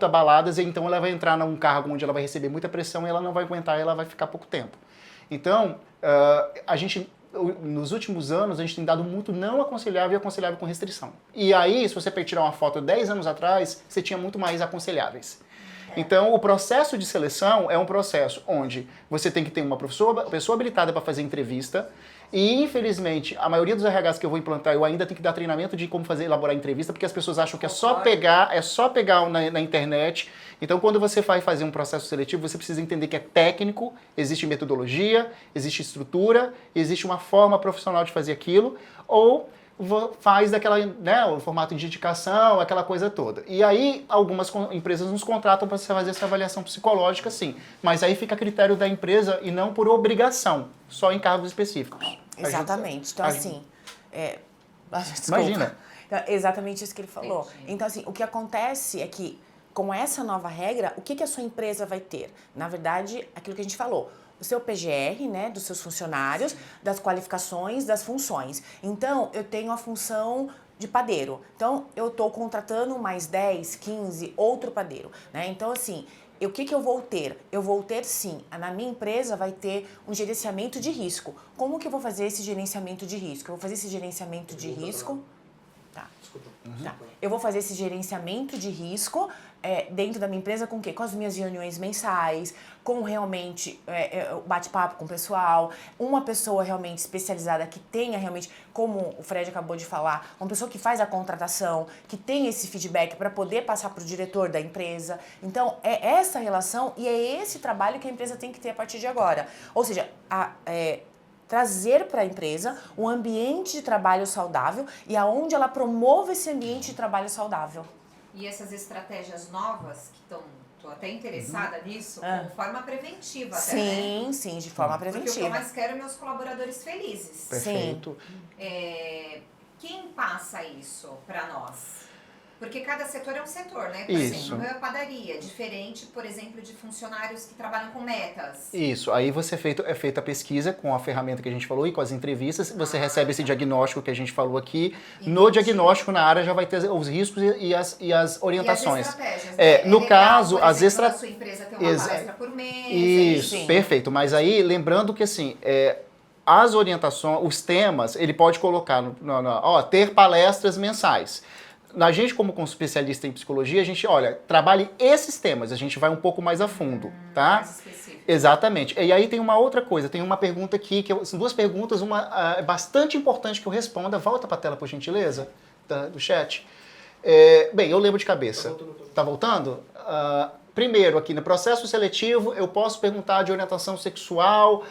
abaladas, e então ela vai entrar num cargo onde ela vai receber muita pressão e ela não vai aguentar, ela vai ficar pouco tempo. Então, nos últimos anos, a gente tem dado muito não aconselhável e aconselhável com restrição. E aí, se você tirar uma foto 10 anos atrás, você tinha muito mais aconselháveis. Então, o processo de seleção é um processo onde você tem que ter uma pessoa habilitada para fazer entrevista. E, infelizmente, a maioria dos RHs que eu vou implantar, eu ainda tenho que dar treinamento de como elaborar entrevista, porque as pessoas acham que é só pegar na internet. Então, quando você vai fazer um processo seletivo, você precisa entender que é técnico, existe metodologia, existe estrutura, existe uma forma profissional de fazer aquilo, ou faz o formato de indicação, aquela coisa toda. E aí, algumas empresas nos contratam para você fazer essa avaliação psicológica, sim. Mas aí fica a critério da empresa e não por obrigação, só em cargos específicos. Exatamente. Então, assim... Imagina. Então, exatamente isso que ele falou. Então, assim, o que acontece é que, com essa nova regra, o que a sua empresa vai ter? Na verdade, aquilo que a gente falou. O seu PGR, né, dos seus funcionários, das qualificações, das funções. Então, eu tenho a função de padeiro. Então, eu estou contratando mais 10, 15, outro padeiro, né? Então, assim, o que eu vou ter? Eu vou ter, sim, na minha empresa vai ter um gerenciamento de risco. Como que eu vou fazer esse gerenciamento de risco? Eu vou fazer esse gerenciamento de risco... Tá. Tá. Eu vou fazer esse gerenciamento de risco dentro da minha empresa com o quê? Com as minhas reuniões mensais, com realmente bate-papo com o pessoal, uma pessoa realmente especializada que tenha realmente, como o Fred acabou de falar, uma pessoa que faz a contratação, que tem esse feedback para poder passar para o diretor da empresa. Então, é essa relação e é esse trabalho que a empresa tem que ter a partir de agora. Ou seja, trazer para a empresa um ambiente de trabalho saudável e aonde ela promova esse ambiente de trabalho saudável. E essas estratégias novas, que estou até interessada nisso, como forma preventiva até, sim, né? Sim, de forma preventiva. Porque o que eu mais quero é meus colaboradores felizes. Perfeito. Quem passa isso para nós? Porque cada setor é um setor, né? Por Isso. exemplo, o meu é padaria, diferente, por exemplo, de funcionários que trabalham com metas. Isso, aí é feita a pesquisa com a ferramenta que a gente falou e com as entrevistas, você recebe esse diagnóstico que a gente falou aqui. No diagnóstico, na área, já vai ter os riscos e as orientações. E as estratégias, É, né? no legal, caso, por as exemplo, estra- a sua empresa tem uma palestra por mês. Isso, Sim. perfeito. Mas aí, lembrando que assim, as orientações, os temas, ele pode colocar ter palestras mensais. A gente, como especialista em psicologia, a gente, olha, trabalhe esses temas, a gente vai um pouco mais a fundo, tá? Mais específico. Exatamente. E aí tem uma outra coisa, tem uma pergunta aqui, são duas perguntas, uma é bastante importante que eu responda. Volta para a tela, por gentileza, do chat. Bem, eu lembro de cabeça. Tá voltando? Primeiro, aqui no processo seletivo, eu posso perguntar de orientação sexual,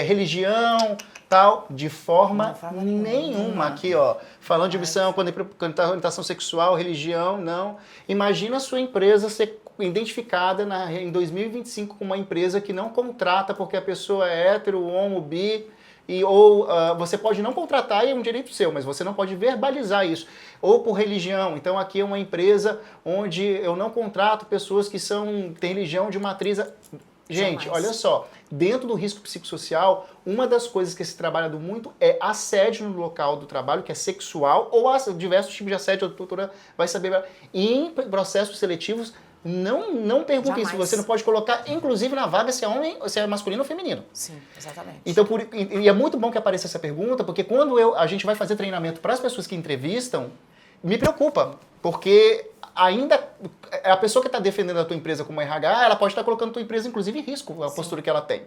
religião, tal, de forma nenhuma. Aqui, ó, falando de missão, quando está orientação sexual, religião, não. Imagina a sua empresa ser identificada em 2025 como uma empresa que não contrata porque a pessoa é hétero, homo, bi, você pode não contratar e é um direito seu, mas você não pode verbalizar isso. Ou por religião. Então aqui é uma empresa onde eu não contrato pessoas que têm religião de matriz. Gente, Jamais. olha só, dentro do risco psicossocial, uma das coisas que se trabalha muito é assédio no local do trabalho, que é sexual, ou diversos tipos de assédio, a doutora vai saber. E em processos seletivos, não pergunte isso. Jamais. Você não pode colocar, inclusive, na vaga se é homem, se é masculino ou feminino. Sim, exatamente. Então, e é muito bom que apareça essa pergunta, porque quando a gente vai fazer treinamento para as pessoas que entrevistam, me preocupa, porque ainda a pessoa que está defendendo a tua empresa como RH, ela pode estar colocando a tua empresa, inclusive, em risco, a postura que ela tem.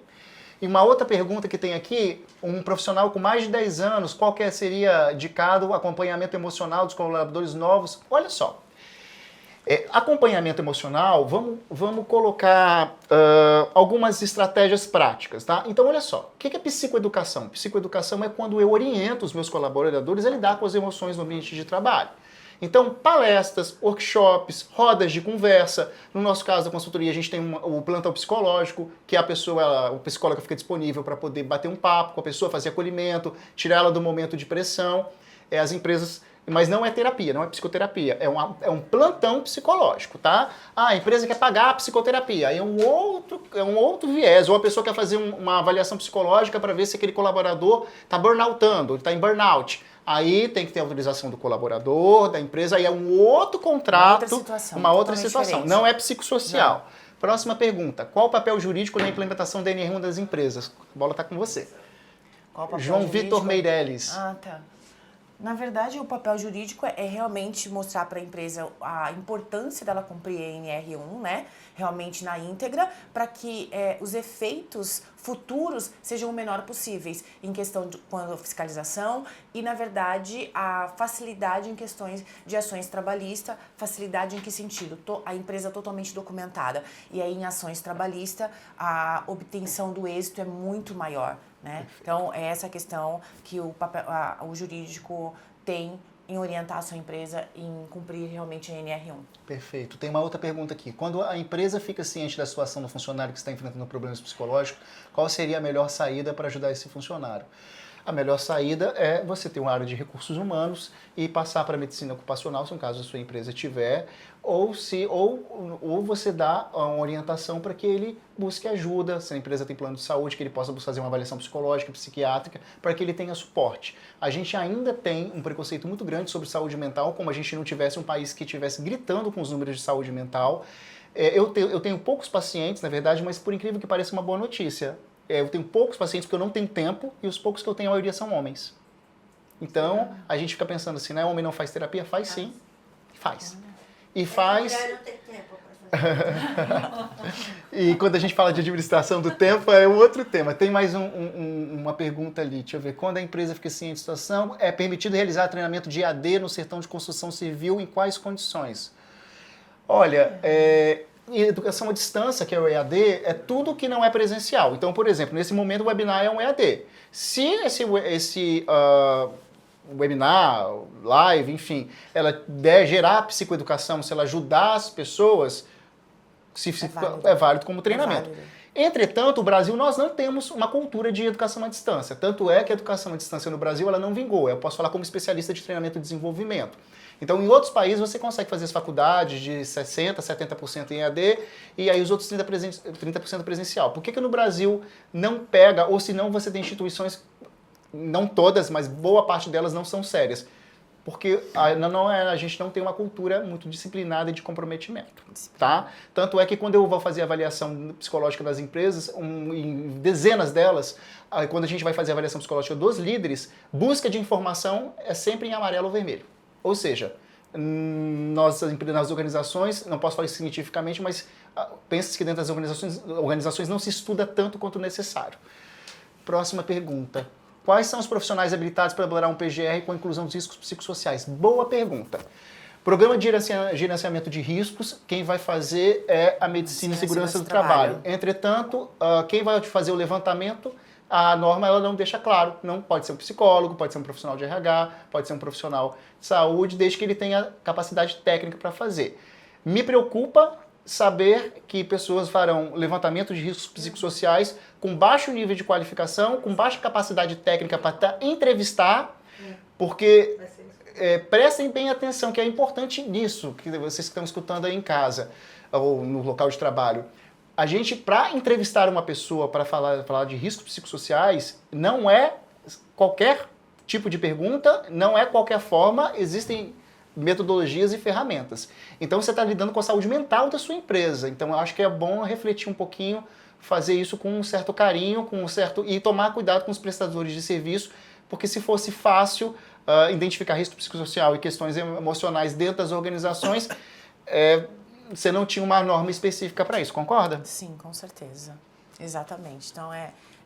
E uma outra pergunta que tem aqui, um profissional com mais de 10 anos, qual que seria indicado o acompanhamento emocional dos colaboradores novos? Olha só. Acompanhamento emocional, vamos colocar algumas estratégias práticas, tá? Então, olha só, o que é psicoeducação? Psicoeducação é quando eu oriento os meus colaboradores a lidar com as emoções no ambiente de trabalho. Então, palestras, workshops, rodas de conversa. No nosso caso da consultoria, a gente tem o plantão psicológico, que o psicólogo fica disponível para poder bater um papo com a pessoa, fazer acolhimento, tirar ela do momento de pressão. As empresas... Mas não é terapia, não é psicoterapia, é um plantão psicológico, tá? A empresa quer pagar a psicoterapia, aí é um outro viés, ou a pessoa quer fazer uma avaliação psicológica para ver se aquele colaborador está burnoutando, está em burnout. Aí tem que ter autorização do colaborador, da empresa, aí é um outro contrato, uma outra situação. Não é psicossocial. Não. Próxima pergunta, qual o papel jurídico na implementação da NR1 das empresas? A bola está com você. Qual o papel João jurídico? Vitor Meirelles. Ah, tá. Na verdade, o papel jurídico é realmente mostrar para a empresa a importância dela cumprir a NR1, né? Realmente na íntegra, para que os efeitos futuros sejam o menor possíveis em questão de fiscalização e, na verdade, a facilidade em questões de ações trabalhistas. Facilidade em que sentido? A empresa totalmente documentada. E aí, em ações trabalhistas, a obtenção do êxito é muito maior. Né? Então, é essa questão que o jurídico tem em orientar a sua empresa em cumprir realmente a NR1. Perfeito. Tem uma outra pergunta aqui. Quando a empresa fica ciente da situação do funcionário que está enfrentando problemas psicológicos, qual seria a melhor saída para ajudar esse funcionário? A melhor saída é você ter uma área de recursos humanos e passar para a medicina ocupacional, se no caso a sua empresa tiver, ou você dá uma orientação para que ele busque ajuda, se a empresa tem plano de saúde, que ele possa fazer uma avaliação psicológica, psiquiátrica, para que ele tenha suporte. A gente ainda tem um preconceito muito grande sobre saúde mental, como a gente não tivesse um país que estivesse gritando com os números de saúde mental. Eu tenho poucos pacientes, na verdade, mas por incrível que pareça, uma boa notícia. Eu tenho poucos pacientes porque eu não tenho tempo e os poucos que eu tenho, a maioria são homens. Então, a gente fica pensando assim, né? Homem não faz terapia? Faz sim. Faz. E faz... Mulher não tem tempo para fazer. E quando a gente fala de administração do tempo, é um outro tema. Tem mais uma pergunta ali, deixa eu ver. Quando a empresa fica ciente de situação, é permitido realizar treinamento de EAD no sertão de construção civil em quais condições? Olha, educação à distância, que é o EAD, é tudo que não é presencial. Então, por exemplo, nesse momento o webinar é um EAD. Se esse webinar, live, enfim, ela gerar psicoeducação, se ela ajudar as pessoas, é válido como treinamento. Entretanto, o Brasil, nós não temos uma cultura de educação à distância. Tanto é que a educação à distância no Brasil ela não vingou. Eu posso falar como especialista de treinamento e desenvolvimento. Então, em outros países, você consegue fazer as faculdades de 60%, 70% em EAD e aí os outros 30% presencial. Por que no Brasil não pega, ou se não você tem instituições, não todas, mas boa parte delas não são sérias? Porque a gente não tem uma cultura muito disciplinada e de comprometimento, tá? Tanto é que quando eu vou fazer a avaliação psicológica das empresas, em dezenas delas, quando a gente vai fazer a avaliação psicológica dos líderes, busca de informação é sempre em amarelo ou vermelho. Ou seja, nas organizações, não posso falar isso cientificamente, mas pensa que dentro das organizações não se estuda tanto quanto necessário. Próxima pergunta. Quais são os profissionais habilitados para elaborar um PGR com a inclusão dos riscos psicossociais? Boa pergunta. Programa de gerenciamento de riscos, quem vai fazer é a Medicina e Segurança do Trabalho. Entretanto, quem vai fazer o levantamento, a norma ela não deixa claro. Não pode ser um psicólogo, pode ser um profissional de RH, pode ser um profissional de saúde, desde que ele tenha capacidade técnica para fazer. Me preocupa saber que pessoas farão levantamento de riscos psicossociais com baixo nível de qualificação, com baixa capacidade técnica para entrevistar, porque prestem bem atenção, que é importante nisso, que vocês que estão escutando aí em casa, ou no local de trabalho. A gente, para entrevistar uma pessoa, para falar de riscos psicossociais, não é qualquer tipo de pergunta, não é qualquer forma, existem metodologias e ferramentas. Então você está lidando com a saúde mental da sua empresa. Então eu acho que é bom refletir um pouquinho, fazer isso com um certo carinho, e tomar cuidado com os prestadores de serviço, porque se fosse fácil identificar risco psicossocial e questões emocionais dentro das organizações, você não tinha uma norma específica para isso, concorda? Sim, com certeza. Exatamente. Então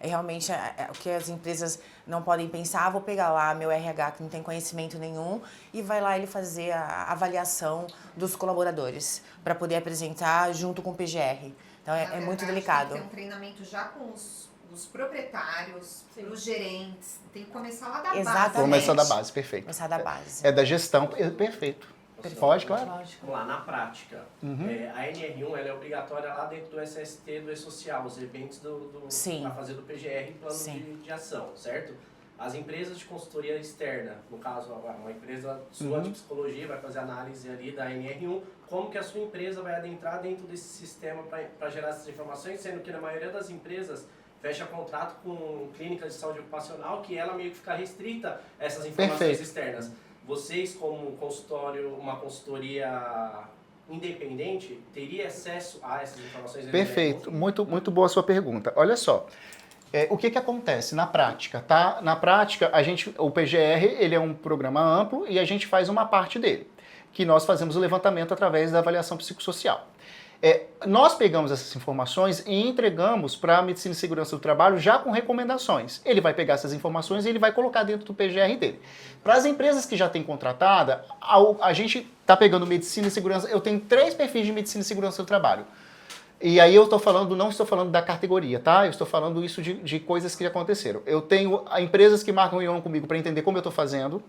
realmente o que as empresas não podem pensar, vou pegar lá meu RH que não tem conhecimento nenhum e vai lá ele fazer a avaliação dos colaboradores para poder apresentar junto com o PGR. Então é muito delicado. Tem que ter um treinamento já com os proprietários, os gerentes, tem que começar lá da base. Começar da base, perfeito. Começar da base. É da gestão, perfeito. Pode, claro. Vamos lá, na prática, a NR1 ela é obrigatória lá dentro do SST, do E-Social, os eventos para fazer do PGR, plano de ação, certo? As empresas de consultoria externa, no caso, uma empresa sua de psicologia vai fazer análise ali da NR1, como que a sua empresa vai adentrar dentro desse sistema para gerar essas informações, sendo que na maioria das empresas fecha contrato com clínicas de saúde ocupacional, que ela meio que fica restrita a essas informações externas. Vocês, como consultório, uma consultoria independente, teria acesso a essas informações? Perfeito, muito boa a sua pergunta. Olha só, o que acontece na prática, tá? Na prática, o PGR ele é um programa amplo e a gente faz uma parte dele, que nós fazemos o levantamento através da avaliação psicossocial. Nós pegamos essas informações e entregamos para a Medicina e Segurança do Trabalho já com recomendações. Ele vai pegar essas informações e ele vai colocar dentro do PGR dele. Para as empresas que já têm contratada, a gente está pegando Medicina e Segurança. Eu tenho 3 perfis de Medicina e Segurança do Trabalho. E aí eu não estou falando da categoria, tá? Eu estou falando isso de coisas que aconteceram. Eu tenho empresas que marcam reunião comigo para entender como eu estou fazendo.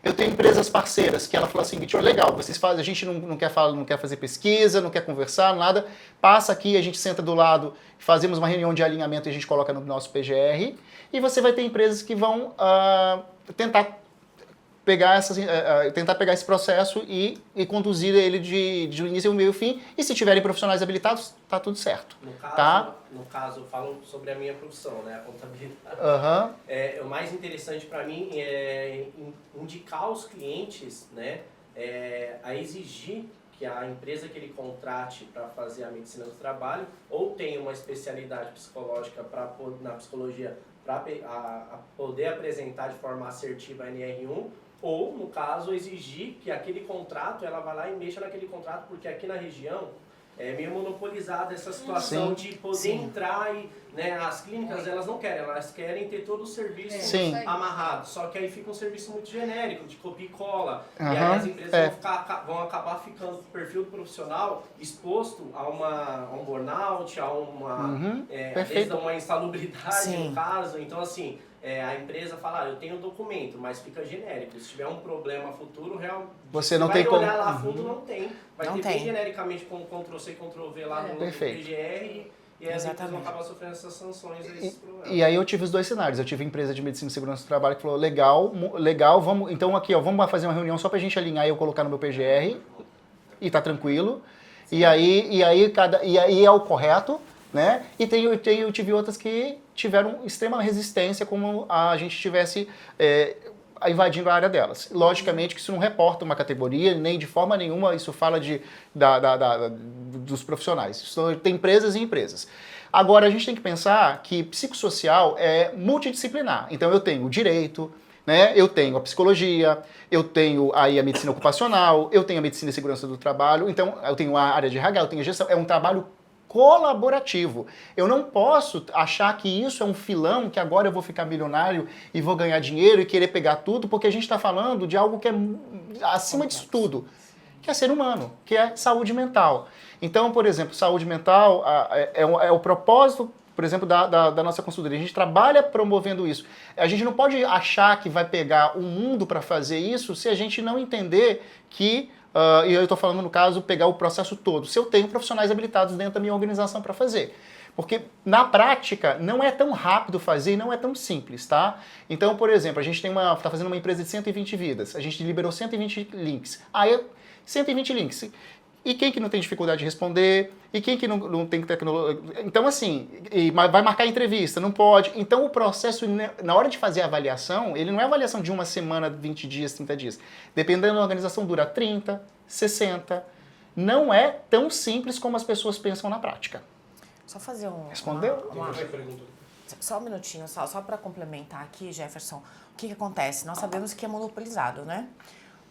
Eu tenho empresas parceiras que ela fala assim, legal, vocês fazem, a gente não quer fazer pesquisa, não quer conversar, nada, passa aqui, a gente senta do lado, fazemos uma reunião de alinhamento e a gente coloca no nosso PGR, e você vai ter empresas que vão tentar pegar esse processo e conduzir ele de início ao meio e fim, e se tiverem profissionais habilitados, tá tudo certo. No caso, eu falo sobre a minha profissão, né, a contabilidade. O mais interessante para mim é indicar os clientes, né, a exigir que a empresa que ele contrate para fazer a medicina do trabalho ou tenha uma especialidade psicológica na psicologia para poder apresentar de forma assertiva a NR1, ou, no caso, exigir que aquele contrato, ela vá lá e mexa naquele contrato, porque aqui na região é meio monopolizada essa situação de poder entrar e, né, as clínicas, elas não querem, elas querem ter todo o serviço amarrado, só que aí fica um serviço muito genérico, de copia e cola, e aí as empresas vão acabar ficando com o perfil do profissional exposto a um burnout, a às vezes a uma insalubridade, no caso, então assim, a empresa fala, eu tenho um documento, mas fica genérico. Se tiver um problema futuro, você não tem como olhar como lá a fundo, não tem. Vai ter bem genericamente com Ctrl-C, Ctrl-V lá no PGR E as empresas vão acabar sofrendo essas sanções a esses problemas. E aí eu tive os dois cenários. Eu tive empresa de medicina e segurança do trabalho que falou, legal, vamos, então aqui, ó, vamos fazer uma reunião só pra gente alinhar e eu colocar no meu PGR e tá tranquilo. E aí é o correto, né? E eu tive outras que tiveram extrema resistência, como a gente tivesse invadindo a área delas. Logicamente que isso não reporta uma categoria, nem de forma nenhuma isso fala dos profissionais. Isso tem empresas e empresas. Agora, a gente tem que pensar que psicossocial é multidisciplinar. Então, eu tenho o direito, né? Eu tenho a psicologia, eu tenho aí a medicina ocupacional, eu tenho a medicina e segurança do trabalho, então eu tenho a área de RH, eu tenho a gestão. É um trabalho colaborativo. Eu não posso achar que isso é um filão, que agora eu vou ficar milionário e vou ganhar dinheiro e querer pegar tudo, porque a gente está falando de algo que é acima disso tudo, que é ser humano, que é saúde mental. Então, por exemplo, saúde mental é o propósito, por exemplo, da nossa consultoria. A gente trabalha promovendo isso. A gente não pode achar que vai pegar o mundo para fazer isso se a gente não entender que, e eu estou falando no caso, pegar o processo todo. Se eu tenho profissionais habilitados dentro da minha organização para fazer. Porque na prática não é tão rápido fazer e não é tão simples, tá? Então, por exemplo, a gente está fazendo uma empresa de 120 vidas. A gente liberou 120 links. Aí, 120 links. E quem que não tem dificuldade de responder? E quem que não tem tecnologia? Então, assim, vai marcar entrevista, não pode. Então, o processo, na hora de fazer a avaliação, ele não é avaliação de uma semana, 20 dias, 30 dias. Dependendo da organização, dura 30, 60. Não é tão simples como as pessoas pensam na prática. Só fazer Respondeu? Só um minutinho, só para complementar aqui, Jefferson. O que acontece? Nós sabemos que é monopolizado, né?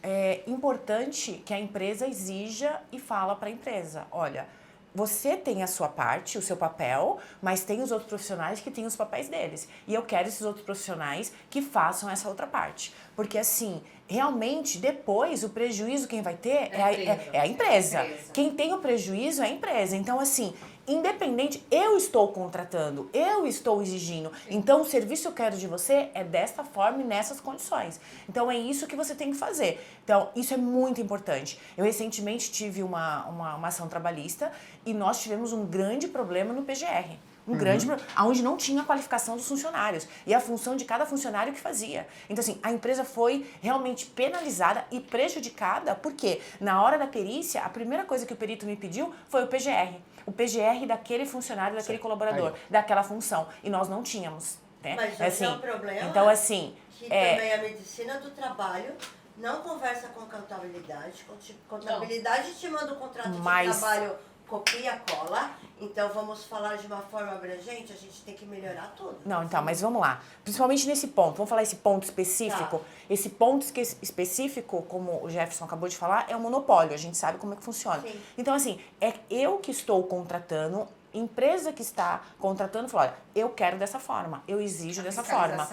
É importante que a empresa exija e fala para a empresa, olha, você tem a sua parte, o seu papel, mas tem os outros profissionais que têm os papéis deles. E eu quero esses outros profissionais que façam essa outra parte. Porque assim, realmente, depois, o prejuízo quem vai ter é a empresa. Quem tem o prejuízo é a empresa. Então, assim, independente, eu estou contratando, eu estou exigindo. Então, o serviço que eu quero de você é desta forma e nessas condições. Então, é isso que você tem que fazer. Então, isso é muito importante. Eu recentemente tive uma ação trabalhista e nós tivemos um grande problema no PGR. Um grande problema, onde não tinha a qualificação dos funcionários e a função de cada funcionário que fazia. Então, assim, a empresa foi realmente penalizada e prejudicada porque, na hora da perícia, a primeira coisa que o perito me pediu foi o PGR. O PGR daquele funcionário, daquele colaborador, daquela função. E nós não tínhamos. Né? Mas assim, é um problema então, assim, que também a medicina do trabalho não conversa com contabilidade. Contabilidade te manda o contrato de trabalho, copia, cola. Então, vamos falar de uma forma abrangente, a gente tem que melhorar tudo. Não, então, mas vamos lá. Principalmente nesse ponto, vamos falar esse ponto específico. Tá. Esse ponto específico, como o Jefferson acabou de falar, é um monopólio. A gente sabe como é que funciona. Sim. Então, assim, é eu que estou contratando, empresa que está contratando, fala, olha, eu quero dessa forma, eu exijo dessa forma.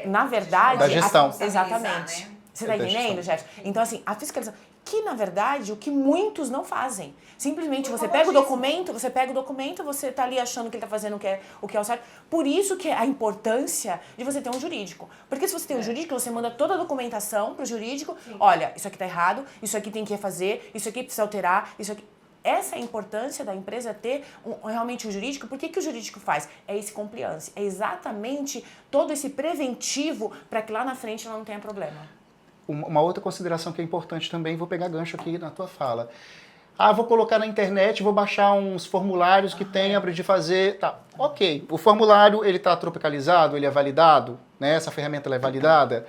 Na verdade... Da gestão. Exatamente. Né? Você está entendendo, Jefferson? Então, assim, a fiscalização... Que, na verdade, o que muitos não fazem. Simplesmente você pega o documento, você está ali achando que ele está fazendo o que é o certo. Por isso que é a importância de você ter um jurídico. Porque se você tem um jurídico, você manda toda a documentação para o jurídico. Sim. Olha, isso aqui está errado, isso aqui tem que refazer, isso aqui precisa alterar, isso aqui... Essa é a importância da empresa ter realmente um jurídico. Por que o jurídico faz? É esse compliance. É exatamente todo esse preventivo para que lá na frente ela não tenha problema. Uma outra consideração que é importante também, vou pegar gancho aqui na tua fala. Vou colocar na internet, vou baixar uns formulários que tenha para de fazer. Tá, ok. O formulário, ele está tropicalizado, ele é validado, né? Essa ferramenta ela é validada.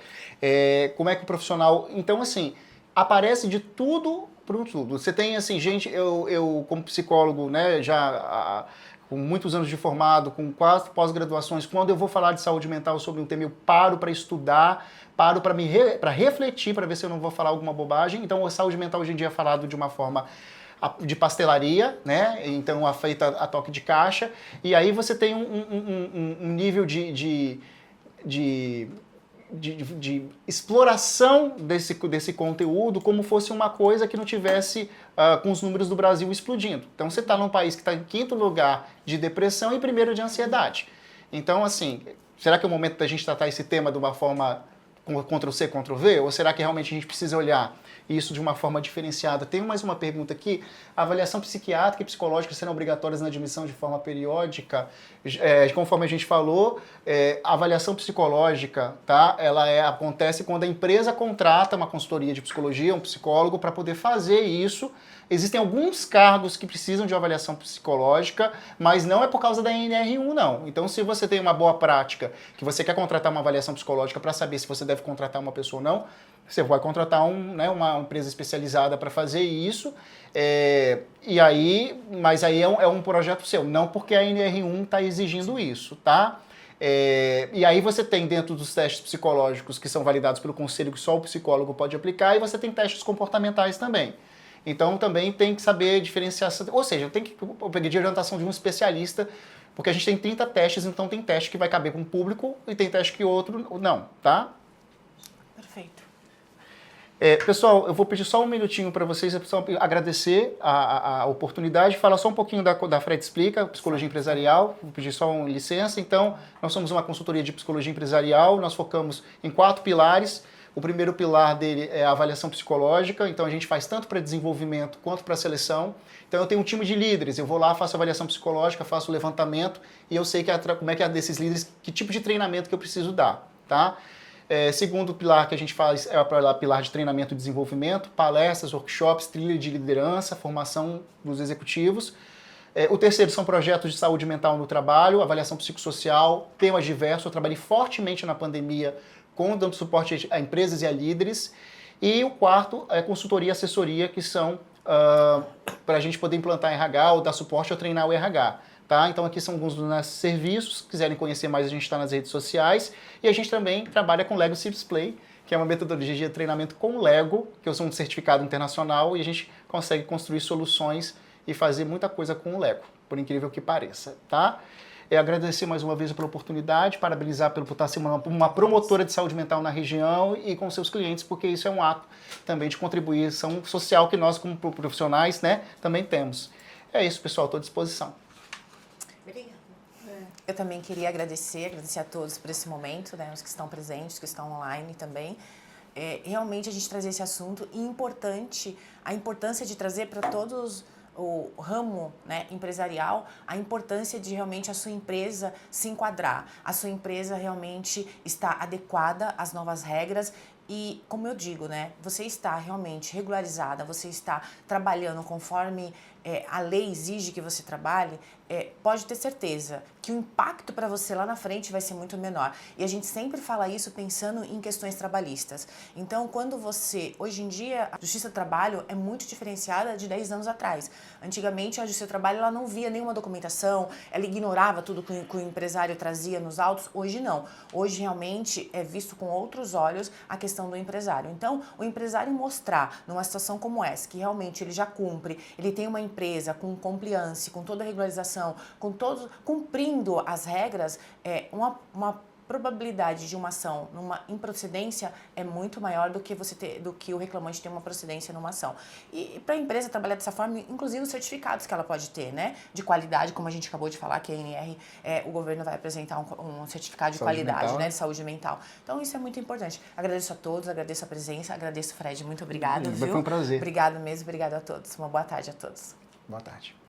Como é que o profissional... Então, assim, aparece de tudo para tudo. Você tem, assim, gente, eu como psicólogo, né, já... com muitos anos de formado, com 4 pós-graduações, quando eu vou falar de saúde mental sobre um tema, eu paro para estudar, paro para refletir, para ver se eu não vou falar alguma bobagem. Então, a saúde mental hoje em dia é falado de uma forma de pastelaria, né? Então, feita a toque de caixa. E aí você tem um nível de exploração desse conteúdo como fosse uma coisa que não tivesse com os números do Brasil explodindo. Então, você está num país que está em 5º lugar de depressão e 1º de ansiedade. Então, assim, será que é o momento da gente tratar esse tema de uma forma Ctrl-C, Ctrl-V? Ou será que realmente a gente precisa olhar isso de uma forma diferenciada. Tem mais uma pergunta aqui. A avaliação psiquiátrica e psicológica serão obrigatórias na admissão de forma periódica? Conforme a gente falou, a avaliação psicológica, tá? Ela acontece quando a empresa contrata uma consultoria de psicologia, um psicólogo, para poder fazer isso. Existem alguns cargos que precisam de avaliação psicológica, mas não é por causa da NR1, não. Então, se você tem uma boa prática, que você quer contratar uma avaliação psicológica para saber se você deve contratar uma pessoa ou não, você vai contratar uma empresa especializada para fazer isso, mas aí é um projeto seu, não porque a NR1 está exigindo isso, tá? E aí você tem dentro dos testes psicológicos que são validados pelo conselho que só o psicólogo pode aplicar, e você tem testes comportamentais também. Então também tem que saber diferenciar, ou seja, tem que pedir orientação de um especialista, porque a gente tem 30 testes, então tem teste que vai caber com o público e tem teste que outro não, tá? Perfeito. Pessoal, eu vou pedir só um minutinho para vocês, agradecer a oportunidade, falar só um pouquinho da Fred Explica, Psicologia Empresarial, vou pedir só uma licença. Então, nós somos uma consultoria de psicologia empresarial, nós focamos em 4 pilares. O primeiro pilar dele é a avaliação psicológica, então a gente faz tanto para desenvolvimento quanto para seleção. Então eu tenho um time de líderes, eu vou lá, faço avaliação psicológica, faço o levantamento e eu sei como é que é desses líderes, que tipo de treinamento que eu preciso dar, tá? Segundo pilar que a gente faz é o pilar de treinamento e desenvolvimento, palestras, workshops, trilha de liderança, formação dos executivos. O terceiro são projetos de saúde mental no trabalho, avaliação psicossocial, temas diversos. Eu trabalhei fortemente na pandemia dando suporte a empresas e a líderes. E o quarto é consultoria e assessoria, que são para a gente poder implantar RH ou dar suporte ou treinar o RH. Tá? Então aqui são alguns dos nossos serviços. Se quiserem conhecer mais, a gente está nas redes sociais. E a gente também trabalha com Lego Cities Play, que é uma metodologia de treinamento com Lego, que eu sou um certificado internacional, e a gente consegue construir soluções e fazer muita coisa com o Lego, por incrível que pareça. Tá? Agradecer mais uma vez pela oportunidade, parabenizar por estar sendo uma promotora de saúde mental na região e com seus clientes, porque isso é um ato também de contribuição social que nós, como profissionais, né, também temos. É isso, pessoal, estou à disposição. Obrigada. Eu também queria agradecer a todos por esse momento, né, os que estão presentes, os que estão online também. Realmente a gente trazer esse assunto e a importância de trazer para todos o ramo, né, empresarial, a importância de realmente a sua empresa se enquadrar, a sua empresa realmente estar adequada às novas regras e, como eu digo, né, você está realmente regularizada, você está trabalhando conforme a lei exige que você trabalhe, pode ter certeza que o impacto para você lá na frente vai ser muito menor. E a gente sempre fala isso pensando em questões trabalhistas. Então, hoje em dia, a Justiça do Trabalho é muito diferenciada de 10 anos atrás. Antigamente, a Justiça do Trabalho ela não via nenhuma documentação, ela ignorava tudo que o empresário trazia nos autos. Hoje não. Hoje, realmente, é visto com outros olhos a questão do empresário. Então, o empresário mostrar, numa situação como essa, que realmente ele já cumpre, ele tem uma empresa com compliance, com toda a regularização, cumprindo as regras, uma probabilidade de uma ação numa improcedência é muito maior do que o reclamante ter uma procedência numa ação. E para a empresa trabalhar dessa forma, inclusive os certificados que ela pode ter, né, de qualidade, como a gente acabou de falar, que a ANR, o governo vai apresentar um certificado de qualidade, mental, né, de saúde mental. Então isso é muito importante. Agradeço a todos, agradeço a presença, agradeço, Fred, muito obrigado, viu? Foi um prazer. Obrigado mesmo, obrigado a todos. Uma boa tarde a todos. Boa tarde.